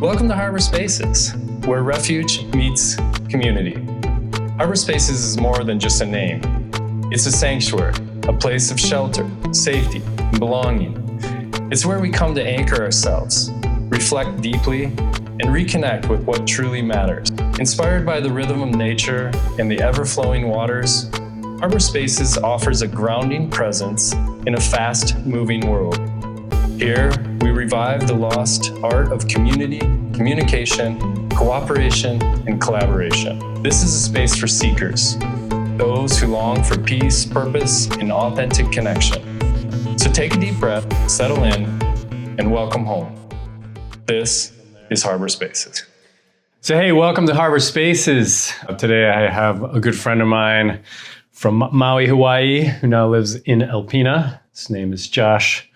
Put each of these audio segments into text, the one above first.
Welcome to Harbor Spaces, where refuge meets community. Harbor Spaces is more than just a name. It's a sanctuary, a place of shelter, safety, and belonging. It's where we come to anchor ourselves, reflect deeply, and reconnect with what truly matters. Inspired by the rhythm of nature and the ever-flowing waters, Harbor Spaces offers a grounding presence in a fast-moving world. Here, we revive the lost art of community, communication, cooperation, and collaboration. This is a space for seekers, those who long for peace, purpose, and authentic connection. So take a deep breath, settle in, and welcome home. This is Harbor Spaces. So hey, welcome to Harbor Spaces. Today I have a good friend of mine from Maui, Hawaii, who now lives in Alpena. His name is Josh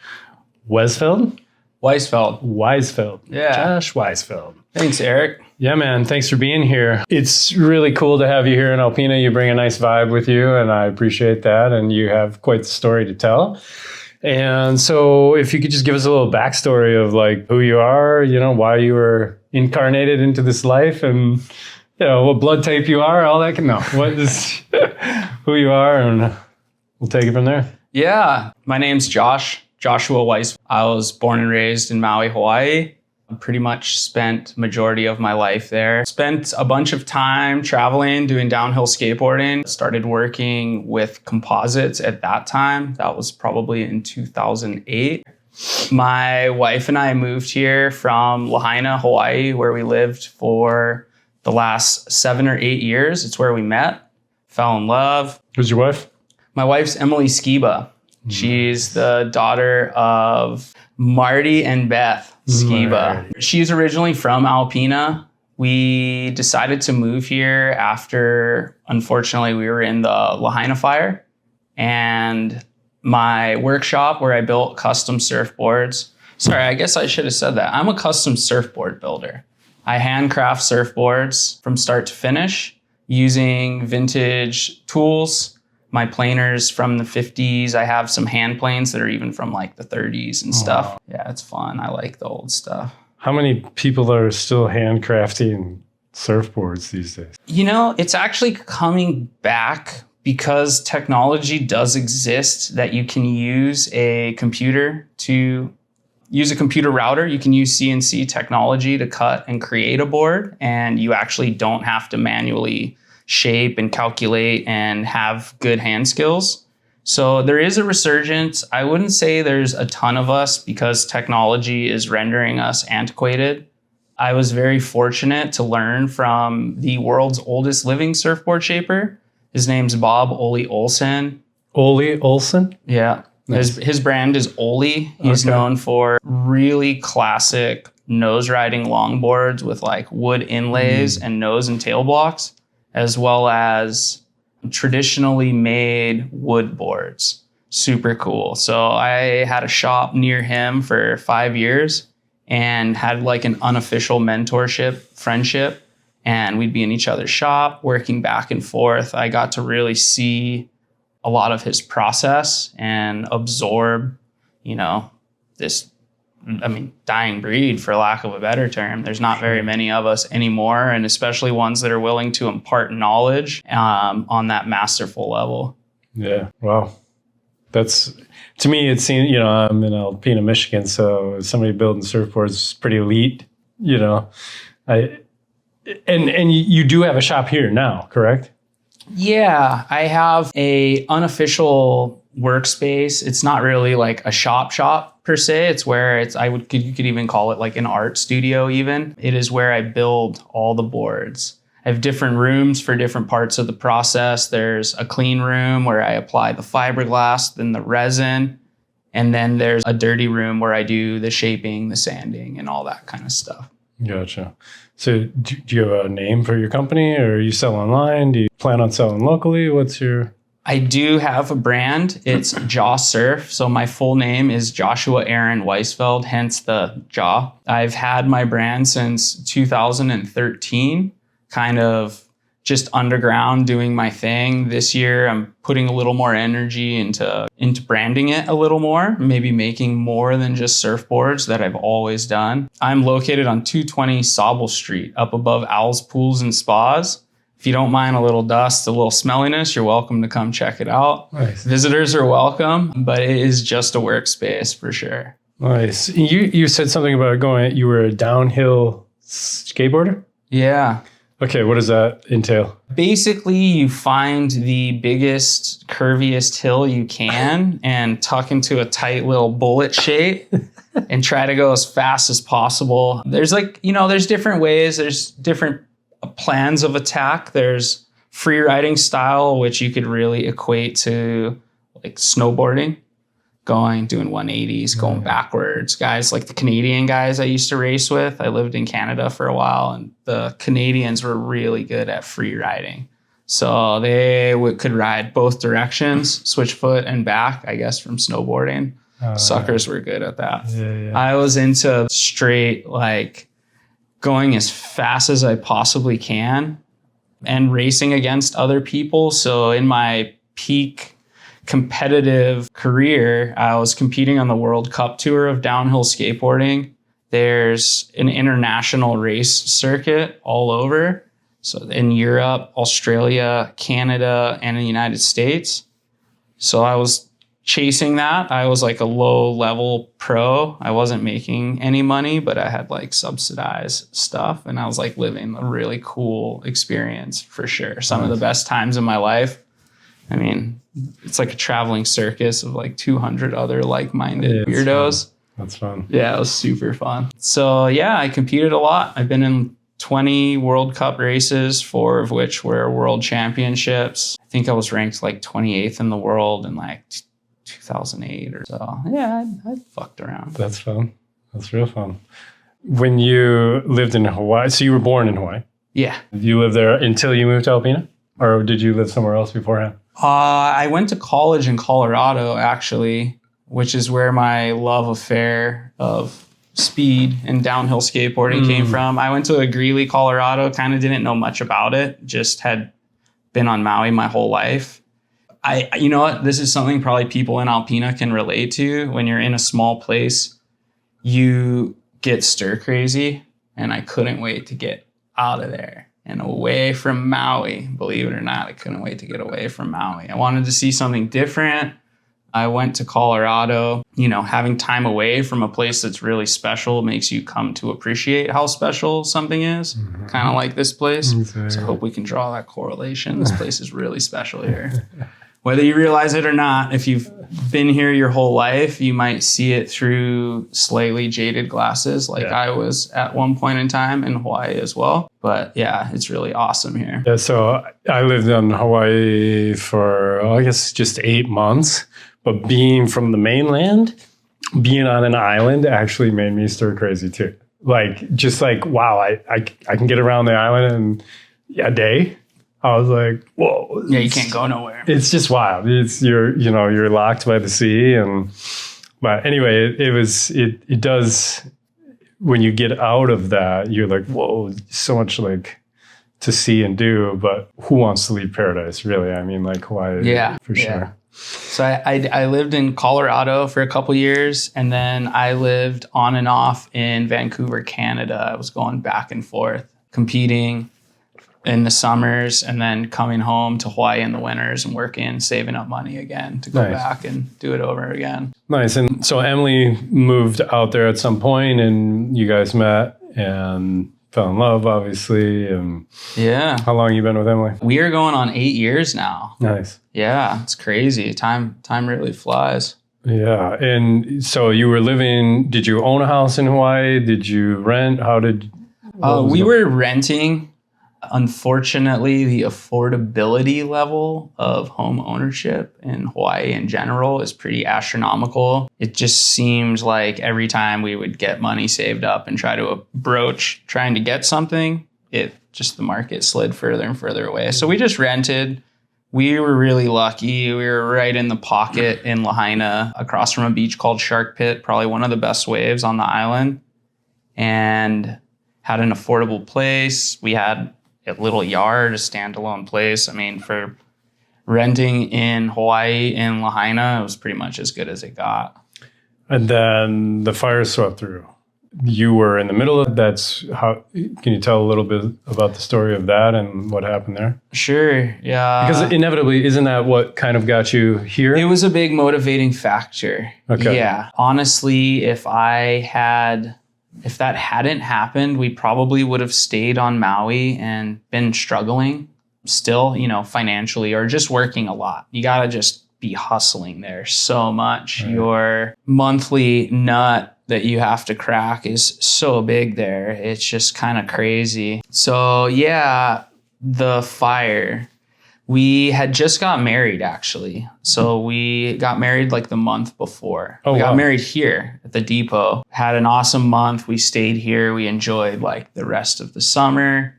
Weisfeld. Yeah. Josh Weisfeld. Thanks, Eric. Yeah, man. Thanks for being here. It's really cool to have you here in Alpena. You bring a nice vibe with you, and I appreciate that. And you have quite the story to tell. And so if you could just give us a little backstory of like who you are, why you were incarnated into this life, and what blood type you are, all that. What is who you are, and we'll take it from there. Yeah. My name's Joshua Weiss. I was born and raised in Maui, Hawaii. Pretty much spent majority of my life there. Spent a bunch of time traveling, doing downhill skateboarding. Started working with composites at that time. That was probably in 2008. My wife and I moved here from Lahaina, Hawaii, where we lived for the last 7 or 8 years. It's where we met, fell in love. Who's your wife? My wife's Emily Skiba. She's the daughter of Marty and Beth Skiba. She's originally from Alpena. We decided to move here after, unfortunately, we were in the Lahaina fire. And my workshop where I built custom surfboards. Sorry, I guess I should have said that. I'm a custom surfboard builder. I handcraft surfboards from start to finish using vintage tools. My planers from the 50s. I have some hand planes that are even from like the 30s and stuff. Yeah, it's fun. I like the old stuff. How many people are still handcrafting surfboards these days? It's actually coming back because technology does exist that you can use a computer to use a computer router. You can use CNC technology to cut and create a board, and you actually don't have to manually shape and calculate and have good hand skills. So there is a resurgence. I wouldn't say there's a ton of us because technology is rendering us antiquated. I was very fortunate to learn from the world's oldest living surfboard shaper. His name's Bob Ole Olsen. Ole Olsen? Yeah. Nice. His brand is Ole. He's known for really classic nose riding longboards with like wood inlays and nose and tail blocks, as well as traditionally made wood boards. Super cool. So I had a shop near him for 5 years and had like an unofficial mentorship, friendship, and we'd be in each other's shop working back and forth. I got to really see a lot of his process and absorb, this dying breed, for lack of a better term. There's not very many of us anymore, and especially ones that are willing to impart knowledge on that masterful level. Yeah. Wow. That's, to me, it seems, I'm in Alpena, Michigan, so somebody building surfboards is pretty elite, and you do have a shop here now, correct? Yeah, I have a unofficial workspace. It's not really like a shop per se. It's where you could even call it like an art studio even. It is where I build all the boards. I have different rooms for different parts of the process. There's a clean room where I apply the fiberglass, then the resin, and then there's a dirty room where I do the shaping, the sanding, and all that kind of stuff. Gotcha. So do you have a name for your company, or you sell online? Do you plan on selling locally? I do have a brand. It's Jaw Surf. So my full name is Joshua Aaron Weisfeld, hence the Jaw. I've had my brand since 2013, kind of just underground doing my thing. This year, I'm putting a little more energy into branding it a little more, maybe making more than just surfboards that I've always done. I'm located on 220 Sauble Street, up above Owl's Pools and Spas. If you don't mind a little dust, a little smelliness, you're welcome to come check it out. Nice. Visitors are welcome, but it is just a workspace for sure. Nice. You said something about you were a downhill skateboarder? Yeah. Okay, what does that entail? Basically, you find the biggest, curviest hill you can and tuck into a tight little bullet shape and try to go as fast as possible. There's there's different ways. There's different plans of attack. There's free riding style, which you could really equate to like snowboarding. Doing 180s, going backwards. Guys like the Canadian guys I used to race with. I lived in Canada for a while, and the Canadians were really good at free riding. So they could ride both directions, switch foot and back, I guess, from snowboarding. Suckers were good at that. Yeah. I was into straight, going as fast as I possibly can and racing against other people. So in my peak competitive career, I was competing on the World Cup Tour of downhill skateboarding. There's an international race circuit all over. So in Europe, Australia, Canada, and in the United States. So I was chasing that. I was like a low level pro. I wasn't making any money, but I had subsidized stuff. And I was living a really cool experience for sure. Some of the best times in my life. I mean, it's like a traveling circus of 200 other like-minded weirdos. Fun. That's fun. Yeah, it was super fun. So yeah, I competed a lot. I've been in 20 World Cup races, 4 of which were world championships. I think I was ranked 28th in the world in 2008 or so. Yeah, I fucked around. That's fun. That's real fun. When you lived in Hawaii, so you were born in Hawaii? Yeah. You lived there until you moved to Alpena? Or did you live somewhere else beforehand? I went to college in Colorado, actually, which is where my love affair of speed and downhill skateboarding came from. I went to Greeley, Colorado, kind of didn't know much about it, just had been on Maui my whole life. You know what? This is something probably people in Alpena can relate to. When you're in a small place, you get stir crazy, and I couldn't wait to get out of there and away from Maui. Believe it or not, I couldn't wait to get away from Maui. I wanted to see something different. I went to Colorado. Having time away from a place that's really special makes you come to appreciate how special something is. Mm-hmm. Kind of like this place. So I hope we can draw that correlation. This place is really special here. Whether you realize it or not, if you've been here your whole life, you might see it through slightly jaded glasses, I was at one point in time in Hawaii as well. But yeah, it's really awesome here. Yeah, so I lived in Hawaii for, I guess, just 8 months. But being from the mainland, being on an island actually made me stir crazy too. Wow, I can get around the island in a day. I was like, whoa. Yeah, you can't go nowhere. It's just wild. You're locked by the sea. But anyway, it does, when you get out of that, you're like, whoa, so much to see and do. But who wants to leave paradise, really? I mean, Hawaii, for sure. Yeah. So I lived in Colorado for a couple years, and then I lived on and off in Vancouver, Canada. I was going back and forth, competing in the summers and then coming home to Hawaii in the winters and working, saving up money again to go back and do it over again. Nice. And so Emily moved out there at some point and you guys met and fell in love, obviously. And yeah. How long have you been with Emily? We are going on 8 years now. Nice. Yeah, it's crazy. Time really flies. Yeah. And so you were did you own a house in Hawaii? Did you rent? We were renting. Unfortunately, the affordability level of home ownership in Hawaii in general is pretty astronomical. It just seems like every time we would get money saved up and try to broach trying to get something, the market slid further and further away. So we just rented. We were really lucky. We were right in the pocket in Lahaina, across from a beach called Shark Pit, probably one of the best waves on the island, and had an affordable place. a little yard, a standalone place. I mean, for renting in Hawaii, in Lahaina, it was pretty much as good as it got. And then the fire swept through. You were in the middle of it. That's how. Can you tell a little bit about the story of that and what happened there? Sure, yeah. Because inevitably, isn't that what kind of got you here? It was a big motivating factor. Okay. Yeah. Honestly, if that hadn't happened, we probably would have stayed on Maui and been struggling still, financially, or just working a lot. You got to just be hustling there so much. Right. Your monthly nut that you have to crack is so big there. It's just kind of crazy. So yeah, the fire. We had just got married, actually. So we got married like the month before. We got married here at the depot. Had an awesome month. We stayed here. We enjoyed like the rest of the summer.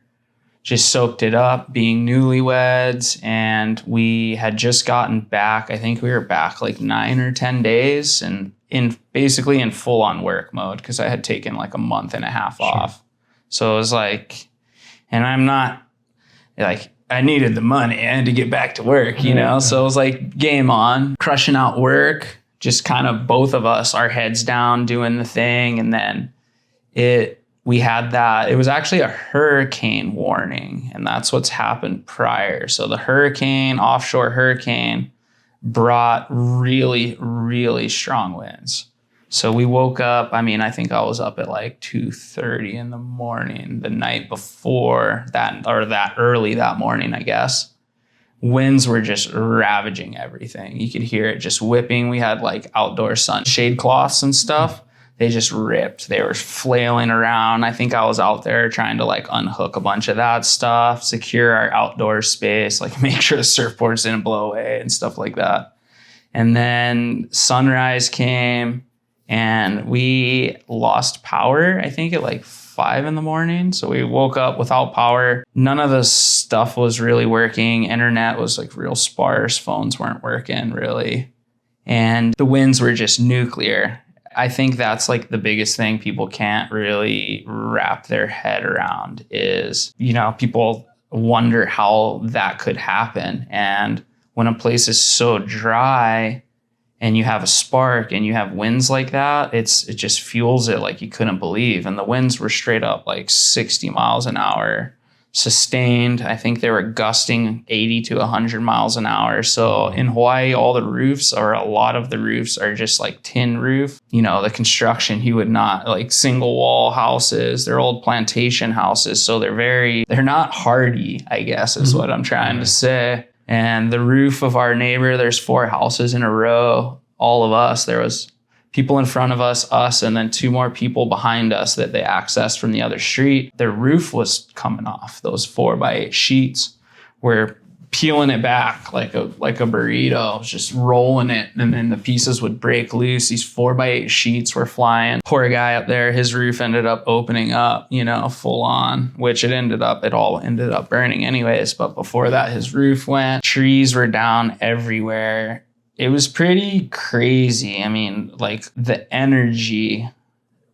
Just soaked it up being newlyweds. And we had just gotten back. I think we were back like 9 or 10 days and basically in full on work mode because I had taken like a month and a half off. So it was like, and I'm not like, I needed the money. I had to get back to work, So it was like game on, crushing out work, just kind of both of us, our heads down, doing the thing. And then we had that. It was actually a hurricane warning, and that's what's happened prior. So the offshore hurricane, brought really, really strong winds. So we woke up, I think I was up at like 2:30 in the morning the night before that, or that early that morning, I guess. Winds were just ravaging everything. You could hear it just whipping. We had like outdoor sunshade cloths and stuff. They just ripped. They were flailing around. I think I was out there trying to like unhook a bunch of that stuff, secure our outdoor space, like make sure the surfboards didn't blow away and stuff like that. And then sunrise came and we lost power, I think at like 5 a.m. So we woke up without power. None of the stuff was really working. Internet was like real sparse. Phones weren't working really. And the winds were just nuclear. I think that's like the biggest thing people can't really wrap their head around is, people wonder how that could happen. And when a place is so dry and you have a spark and you have winds like that, it just fuels it like you couldn't believe. And the winds were straight up like 60 miles an hour, sustained. I think they were gusting 80 to 100 miles an hour. So in Hawaii, a lot of the roofs are just like tin roof. The construction, you would not like single wall houses. They're old plantation houses. So they're not hardy, I guess is what I'm trying to say. And the roof of our neighbor, there's 4 houses in a row. All of us, there was people in front of us, and then 2 more people behind us that they accessed from the other street. Their roof was coming off. Those 4x8 sheets were peeling it back like a burrito. It was just rolling it, and then the pieces would break loose. These 4x8 sheets were flying. Poor guy up there, his roof ended up opening up, full on, which it all ended up burning anyways. But before that, his roof went. Trees were down everywhere. It was pretty crazy. Like the energy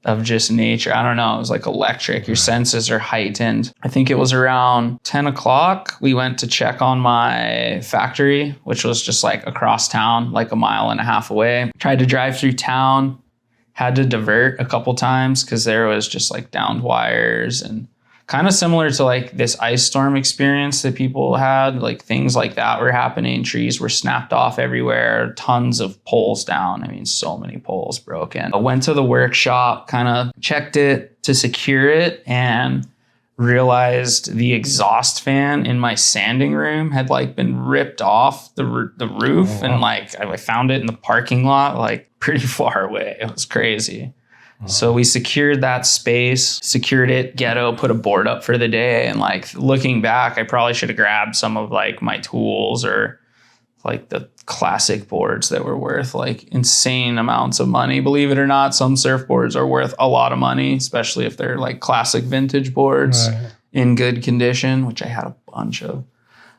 of just nature. I don't know. It was like electric. Your senses are heightened. I think it was around 10 o'clock. We went to check on my factory, which was just like across town, like a mile and a half away. Tried to drive through town, had to divert a couple times because there was just like downed wires and kind of similar to like this ice storm experience that people had, like things like that were happening. Trees were snapped off everywhere, tons of poles down. So many poles broken. I went to the workshop, kind of checked it to secure it, and realized the exhaust fan in my sanding room had like been ripped off the roof. And like I found it in the parking lot, like pretty far away. It was crazy. So we secured that space, secured it, ghetto, put a board up for the day. And like looking back, I probably should have grabbed some of like my tools or like the classic boards that were worth like insane amounts of money. Believe it or not, some surfboards are worth a lot of money, especially if they're like classic vintage boards in good condition, which I had a bunch of.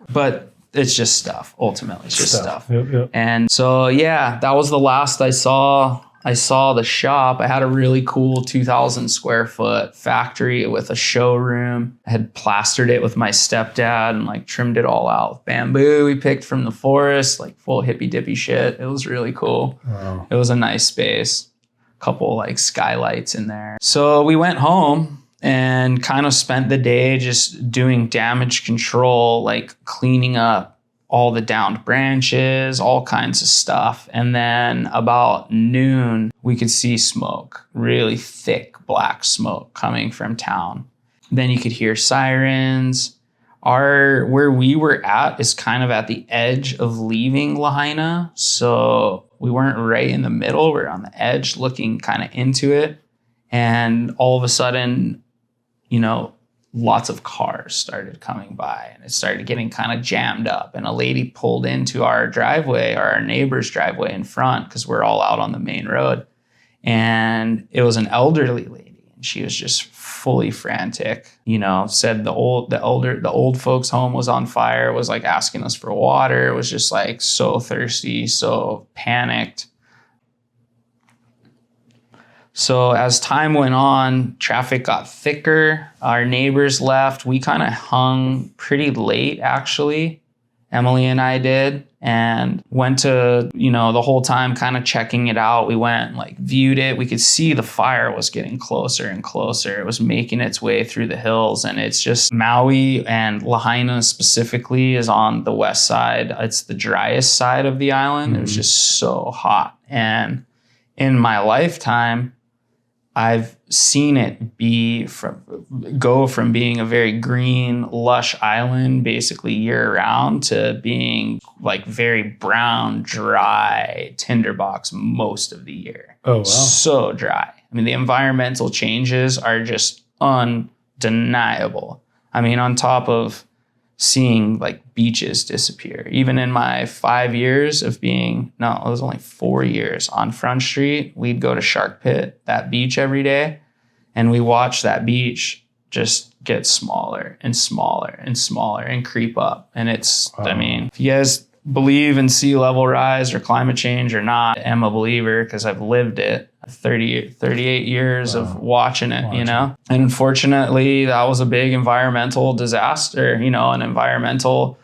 But it's just stuff. Ultimately, it's just stuff. Yep. And so, yeah, that was the last I saw I saw the shop. I had a really cool 2,000 square foot factory with a showroom. I had plastered it with my stepdad and like trimmed it all out with bamboo we picked from the forest, like full hippy dippy shit. It was really cool. Wow. It was a nice space. A couple like skylights in there. So we went home and kind of spent the day just doing damage control, like cleaning up all the downed branches, all kinds of stuff. And then about noon, we could see smoke, really thick black smoke coming from town. Then you could hear sirens. Where we were at is kind of at the edge of leaving Lahaina. So we weren't right in the middle. We're on the edge looking kind of into it. And all of a sudden, you know, lots of cars started coming by and it started getting kind of jammed up, and a lady pulled into our driveway, or our neighbor's driveway in front, because we're all out on the main road. And it was an elderly lady, and she was just fully frantic, you know, said the old folks home was on fire, was like asking us for water, was just like so thirsty, so panicked. So as time went on, traffic got thicker. Our neighbors left. We kind of hung pretty late, actually. Emily and I did, and went to, you know, the whole time kind of checking it out. We went and like viewed it. We could see the fire was getting closer and closer. It was making its way through the hills, and it's just Maui and Lahaina specifically is on the west side. It's the driest side of the island. It was just so hot. And in my lifetime, I've seen it go from being a very green, lush island, basically year round, to being like very brown, dry tinderbox most of the year. Oh, wow. So dry. I mean, the environmental changes are just undeniable. I mean, on top of seeing like beaches disappear. Even in my 5 years of it was only 4 years on Front Street, we'd go to Shark Pit, that beach, every day. And we watched that beach just get smaller and smaller and smaller and creep up. And it's, I mean, if you guys believe in sea level rise or climate change or not, I'm a believer because I've lived it. 38 years of watching it, you know? And unfortunately, that was a big environmental disaster, you know, an environmental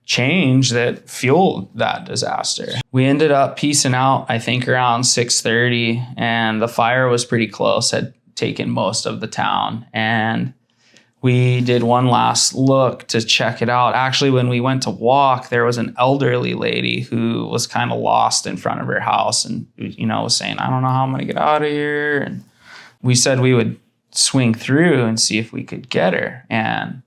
change that fueled that disaster. We ended up piecing out, I think, around 6:30, and the fire was pretty close, had taken most of the town. And we did one last look to check it out. Actually, when we went to walk, there was an elderly lady who was kind of lost in front of her house and, you know, was saying, I don't know how I'm going to get out of here. And we said we would swing through and see if we could get her. And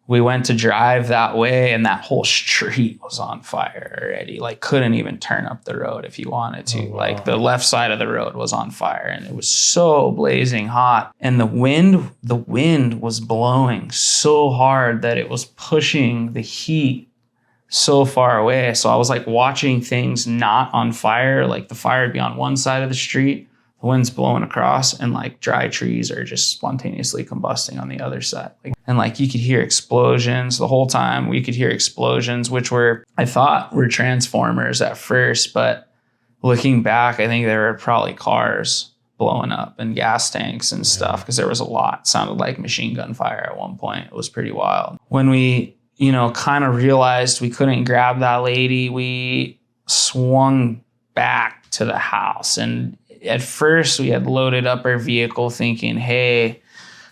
we went to drive that way, and that whole street was on fire already. Like, couldn't even turn up the road if you wanted to. Wow. Like, the left side of the road was on fire, and it was so blazing hot. And the wind was blowing so hard that it was pushing the heat so far away. So I was like watching things not on fire. Like, the fire would be on one side of the street, the wind's blowing across, and like dry trees are just spontaneously combusting on the other side. And like you could hear explosions the whole time. We could hear explosions, which I thought were transformers at first, but looking back, I think there were probably cars blowing up and gas tanks and stuff, because there was a lot. It sounded like machine gun fire at one point. It was pretty wild. When we, you know, kind of realized we couldn't grab that lady, we swung back to the house. And at first we had loaded up our vehicle thinking, hey,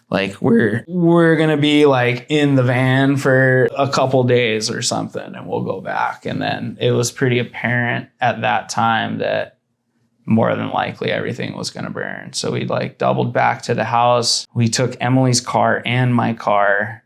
like we're going to be like in the van for a couple days or something and we'll go back. And then it was pretty apparent at that time that more than likely everything was going to burn. So we like doubled back to the house. We took Emily's car and my car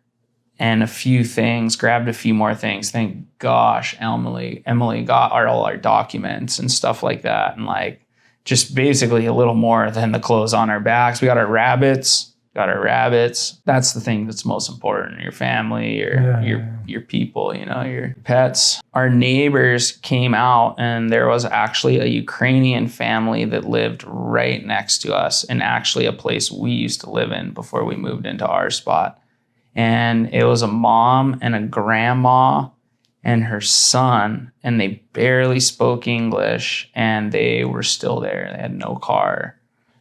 and a few things, grabbed a few more things. Thank gosh, Emily got all our documents and stuff like that. And like, just basically a little more than the clothes on our backs. We got our rabbits. That's the thing that's most important. Your family, your people, you know, your pets. Our neighbors came out, and there was actually a Ukrainian family that lived right next to us, and actually a place we used to live in before we moved into our spot. And it was a mom and a grandma and her son, and they barely spoke English, and they were still there. They had no car,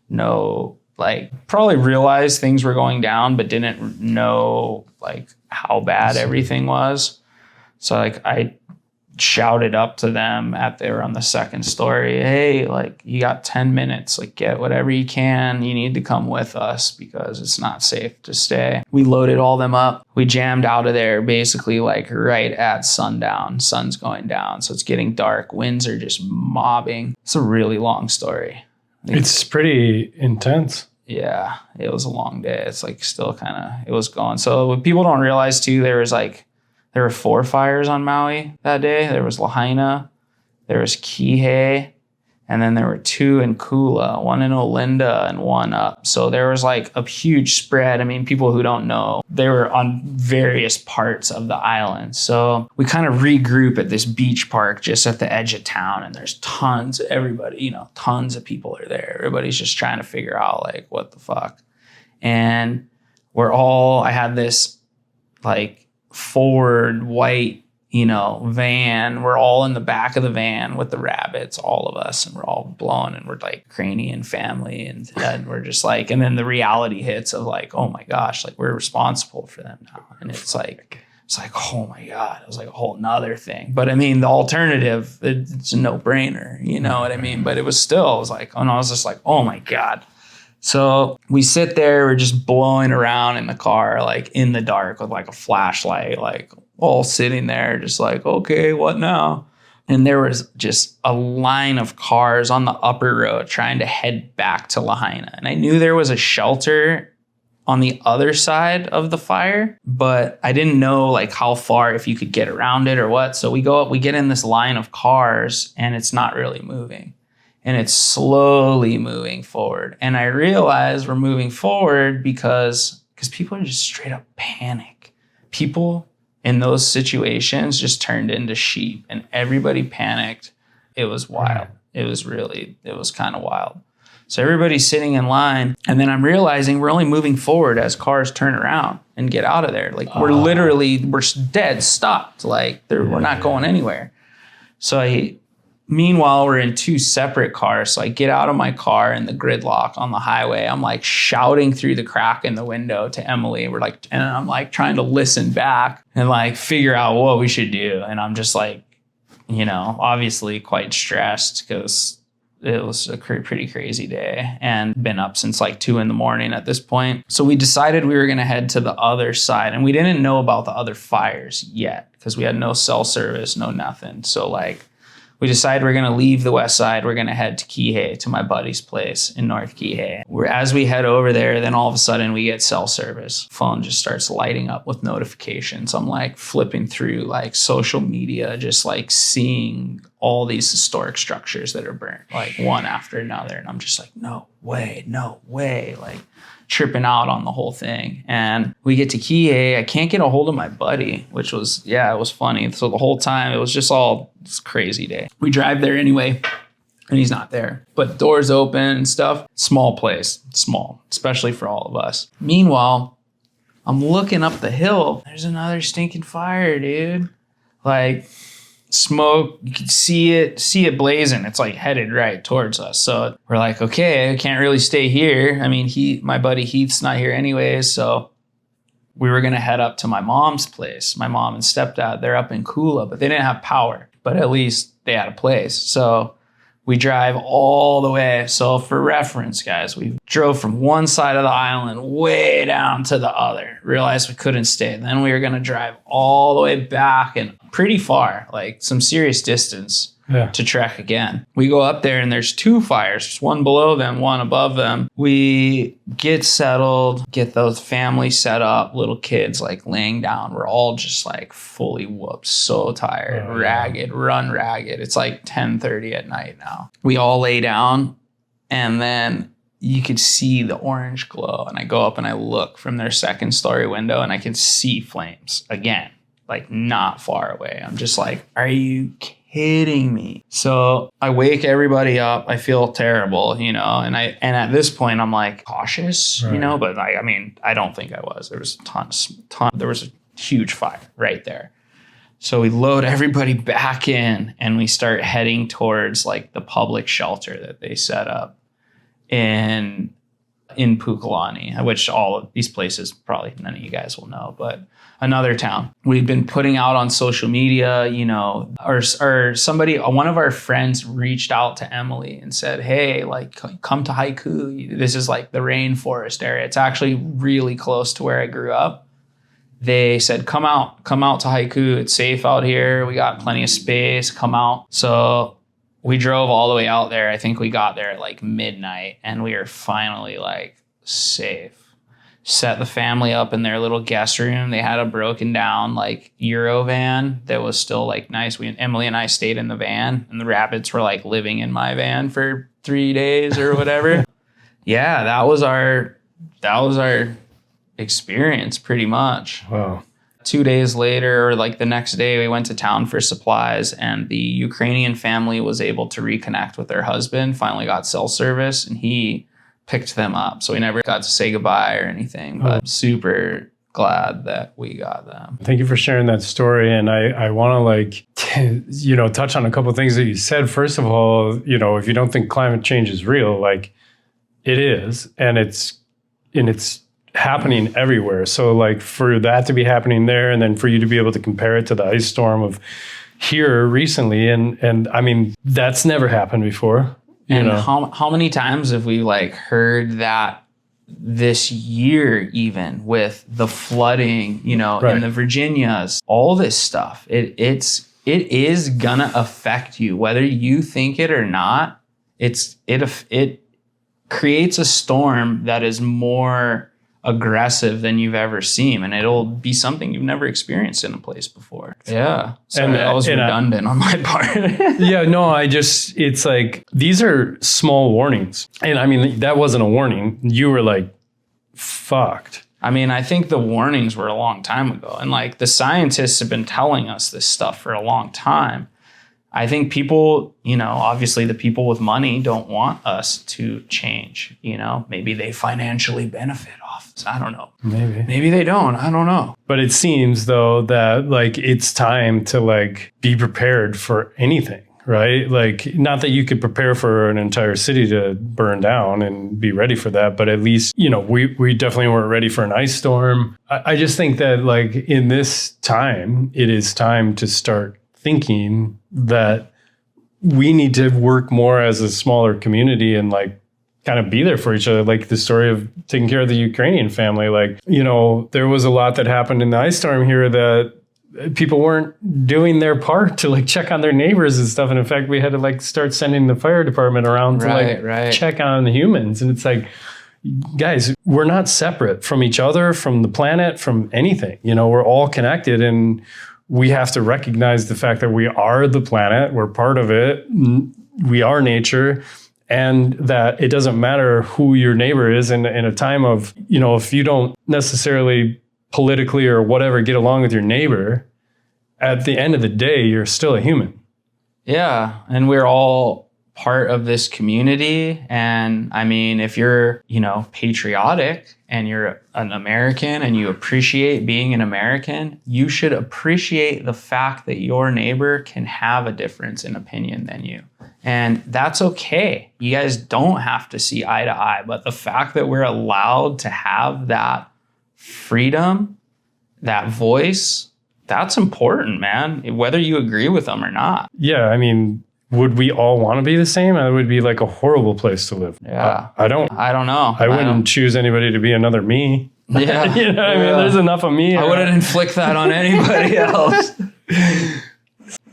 no, like, probably realized things were going down, but didn't know like how bad everything was. So like I shouted up to them they were on the second story, hey, like, you got 10 minutes, like, get whatever you can. You need to come with us because it's not safe to stay. We loaded all them up. We jammed out of there basically like right at sundown. Sun's going down, so it's getting dark. Winds are just mobbing. It's a really long story. It's pretty intense. Yeah, it was a long day. It's like still kind of, it was going. So what people don't realize too, there were 4 fires on Maui that day. There was Lahaina, there was Kihei, and then there were 2 in Kula, 1 in Olinda and 1 up. So there was like a huge spread. I mean, people who don't know, they were on various parts of the island. So we kind of regroup at this beach park just at the edge of town, and there's tons of everybody, tons of people are there. Everybody's just trying to figure out like, what the fuck? And I had this like forward white, van. We're all in the back of the van with the rabbits, all of us, and we're all blown, and we're like Cranian family, and we're just like, and then the reality hits of like, oh my gosh, like we're responsible for them now. And it's like, oh my God, it was like a whole nother thing. But I mean, the alternative, it's a no-brainer, you know what I mean? But it was like, I was just like, oh my God. So we sit there, we're just blowing around in the car, like in the dark with like a flashlight, like all sitting there, just like, okay, what now? And there was just a line of cars on the upper road trying to head back to Lahaina. And I knew there was a shelter on the other side of the fire, but I didn't know like how far, if you could get around it or what. So we go up, we get in this line of cars, and it's not really moving. And it's slowly moving forward. And I realize we're moving forward because people are just straight up panic. People in those situations just turned into sheep, and everybody panicked. It was wild. It was kind of wild. So everybody's sitting in line, and then I'm realizing we're only moving forward as cars turn around and get out of there. Like we're dead stopped. Like we're not going anywhere. So meanwhile, we're in 2 separate cars. So I get out of my car in the gridlock on the highway. I'm like shouting through the crack in the window to Emily. And I'm like trying to listen back and like figure out what we should do. And I'm just like, obviously quite stressed because it was a pretty crazy day and been up since like 2 a.m. at this point. So we decided we were going to head to the other side, and we didn't know about the other fires yet because we had no cell service, no nothing. So like, we decided we're going to leave the west side. We're going to head to Kihei, to my buddy's place in North Kihei. As we head over there, then all of a sudden we get cell service. Phone just starts lighting up with notifications. I'm like flipping through like social media, just like seeing all these historic structures that are burnt, like one after another. And I'm just like, no way, like tripping out on the whole thing. And we get to Kihei. I can't get a hold of my buddy, which was, it was funny. So the whole time it was just all this crazy day. We drive there anyway, and he's not there. But doors open and stuff. Small place, small, especially for all of us. Meanwhile, I'm looking up the hill. There's another stinking fire, dude. Like smoke, you can see it blazing. It's like headed right towards us. So we're like, okay, I can't really stay here. I mean, my buddy Heath's not here anyways. So we were going to head up to my mom's place. My mom and stepdad, they're up in Kula, but they didn't have power, but at least they had a place. So we drive all the way. So for reference, guys, we drove from one side of the island way down to the other. Realized we couldn't stay. Then we were going to drive all the way back and pretty far, like some serious distance to trek again. We go up there and there's 2 fires, one below them, one above them. We get settled, get those families set up, little kids like laying down. We're all just like fully whooped, so tired, ragged, run ragged. It's like 10:30 at night now. We all lay down, and then you could see the orange glow. And I go up and I look from their 2nd story window, and I can see flames again, like not far away. I'm just like, are you kidding me? So I wake everybody up. I feel terrible, and at this point I'm like cautious, but I don't think I was. There was there was a huge fire right there. So we load everybody back in and we start heading towards like the public shelter that they set up in Pukalani, which all of these places probably none of you guys will know, but another town. We've been putting out on social media, you know, or somebody, one of our friends reached out to Emily and said, hey, like come to Haiku. This is like the rainforest area. It's actually really close to where I grew up. They said, come out to Haiku. It's safe out here. We got plenty of space. Come out. So we drove all the way out there. I think we got there at like midnight and we were finally like safe. Set the family up in their little guest room. They had a broken down like Euro van that was still like nice. Emily and I stayed in the van and the rabbits were like living in my van for 3 days or whatever. Yeah, that was our experience pretty much. Wow. 2 days later, or like the next day, we went to town for supplies and the Ukrainian family was able to reconnect with their husband, finally got cell service, and he picked them up. So we never got to say goodbye or anything, but super glad that we got them. Thank you for sharing that story. And I want to like, you know, touch on a couple of things that you said. First of all, you know, if you don't think climate change is real, like it is, and it's happening everywhere. So like for that to be happening there, and then for you to be able to compare it to the ice storm of here recently, and I mean, that's never happened before. And how many times have we like heard that this year, even with the flooding, you know, right. in the Virginias, all this stuff, it is gonna affect you, whether you think it or not. It creates a storm that is more aggressive than you've ever seen, and it'll be something you've never experienced in a place before. Yeah. So that was redundant on my part. Yeah, no, it's like, these are small warnings. And I mean, that wasn't a warning. You were like, fucked. I mean, I think the warnings were a long time ago. And like the scientists have been telling us this stuff for a long time. I think people, you know, obviously the people with money don't want us to change, you know, maybe they financially benefit off this. I don't know. Maybe they don't. I don't know. But it seems though that like it's time to like be prepared for anything, right? Like not that you could prepare for an entire city to burn down and be ready for that, but at least, you know, we definitely weren't ready for an ice storm. I just think that like in this time, it is time to start thinking that we need to work more as a smaller community and like kind of be there for each other. Like the story of taking care of the Ukrainian family. Like, you know, there was a lot that happened in the ice storm here that people weren't doing their part to like check on their neighbors and stuff. And in fact, we had to like start sending the fire department around to check on the humans. And it's like, guys, we're not separate from each other, from the planet, from anything. You know, we're all connected, and we have to recognize the fact that we are the planet, we're part of it, we are nature, and that it doesn't matter who your neighbor is in a time of, you know, if you don't necessarily politically or whatever get along with your neighbor, at the end of the day, you're still a human. Yeah, and we're all part of this community. And I mean, if you're, you know, patriotic and you're an American and you appreciate being an American, you should appreciate the fact that your neighbor can have a difference in opinion than you. And that's okay. You guys don't have to see eye to eye, but the fact that we're allowed to have that freedom, that voice, that's important, man, whether you agree with them or not. Yeah, I mean, would we all want to be the same? It would be like a horrible place to live. Yeah. I don't know. I wouldn't choose anybody to be another me. Yeah. You know what I mean? There's enough of me. I wouldn't inflict that on anybody else.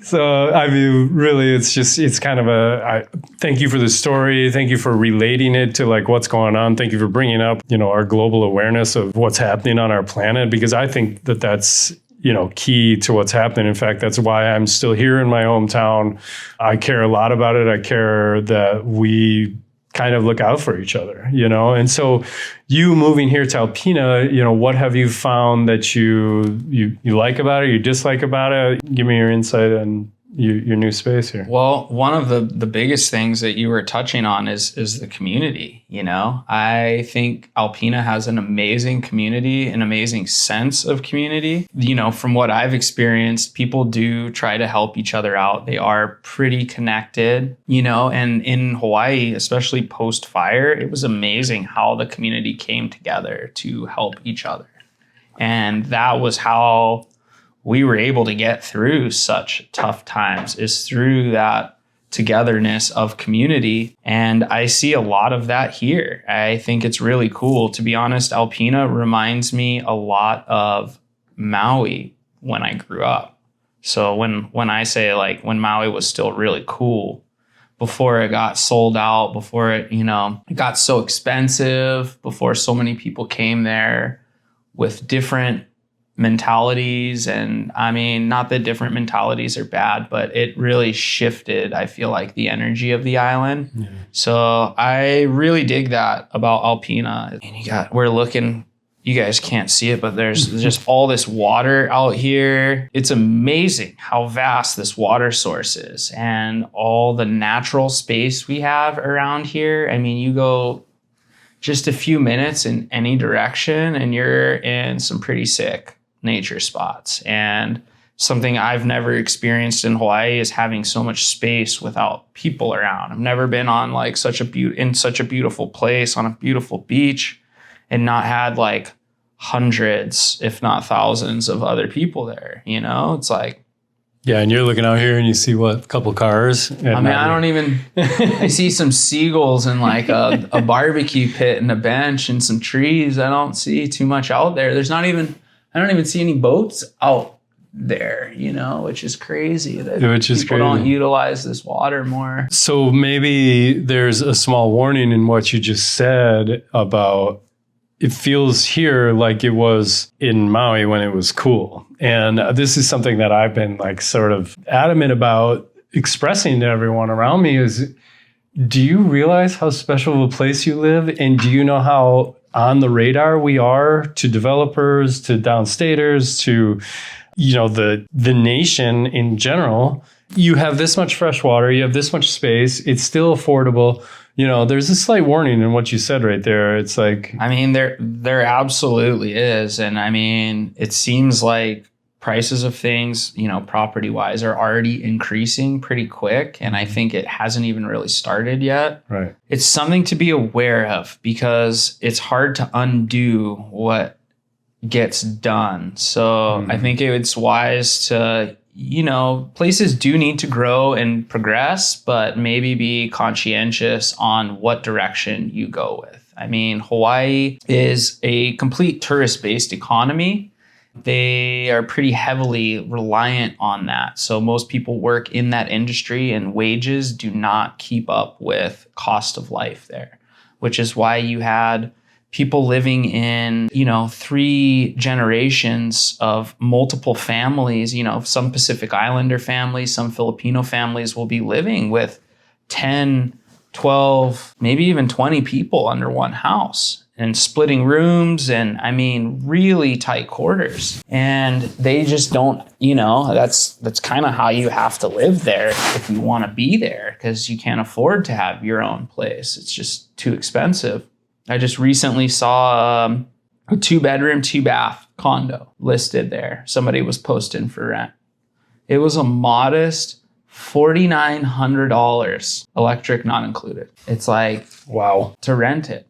So, I mean, really, it's kind of thank you for the story. Thank you for relating it to like what's going on. Thank you for bringing up, you know, our global awareness of what's happening on our planet, because I think that that's, you know, key to what's happening. In fact, that's why I'm still here in my hometown. I care a lot about it. I care that we kind of look out for each other, you know? And so you moving here to Alpena, you know, what have you found that you like about it, you dislike about it? Give me your insight on your new space here? Well, one of the biggest things that you were touching on is the community. You know, I think Alpena has an amazing community, an amazing sense of community. You know, from what I've experienced, people do try to help each other out. They are pretty connected, you know, and in Hawaii, especially post fire, it was amazing how the community came together to help each other. And that was how we were able to get through such tough times, is through that togetherness of community. And I see a lot of that here. I think it's really cool. To be honest, Alpena reminds me a lot of Maui when I grew up. So when I say like when Maui was still really cool, before it got sold out, before it, you know, it got so expensive, before so many people came there with different mentalities. And I mean, not that different mentalities are bad, but it really shifted, I feel like, the energy of the island. Yeah. So I really dig that about Alpena. And you guys can't see it, but there's just all this water out here. It's amazing how vast this water source is and all the natural space we have around here. I mean, you go just a few minutes in any direction and you're in some pretty sick nature spots. And something I've never experienced in Hawaii is having so much space without people around. I've never been on like in such a beautiful place on a beautiful beach and not had like hundreds, if not thousands of other people there. You know, it's like, yeah, and you're looking out here and you see what, a couple cars? I mean, I see some seagulls and like a barbecue pit and a bench and some trees. I don't see too much out there. I don't even see any boats out there, you know, which is crazy that people don't utilize this water more. So maybe there's a small warning in what you just said about it feels here like it was in Maui when it was cool. And this is something that I've been like sort of adamant about expressing to everyone around me is, do you realize how special of a place you live? And do you know how on the radar we are to developers, to downstaters, to, you know, the nation in general? You have this much fresh water, you have this much space, it's still affordable. You know, there's a slight warning in what you said right there. It's like, I mean, there absolutely is. And I mean, it seems like prices of things, you know, property wise are already increasing pretty quick. And I think it hasn't even really started yet. Right. It's something to be aware of because it's hard to undo what gets done. So I think it's wise to, you know, places do need to grow and progress, but maybe be conscientious on what direction you go with. I mean, Hawaii is a complete tourist-based economy. They are pretty heavily reliant on that. So most people work in that industry and wages do not keep up with cost of life there, which is why you had people living in, you know, 3 generations of multiple families. You know, some Pacific Islander families, some Filipino families will be living with 10, 12, maybe even 20 people under one house and splitting rooms and, I mean, really tight quarters. And they just don't, you know, that's kind of how you have to live there if you want to be there, because you can't afford to have your own place. It's just too expensive. I just recently saw a 2-bedroom, 2-bath condo listed there. Somebody was posting for rent. It was a modest $4,900, electric not included. It's like, wow, to rent it.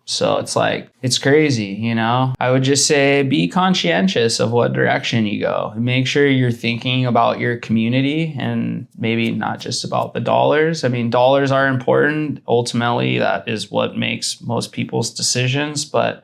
So it's like, it's crazy, you know? I would just say be conscientious of what direction you go. Make sure you're thinking about your community and maybe not just about the dollars. I mean, dollars are important. Ultimately, that is what makes most people's decisions, but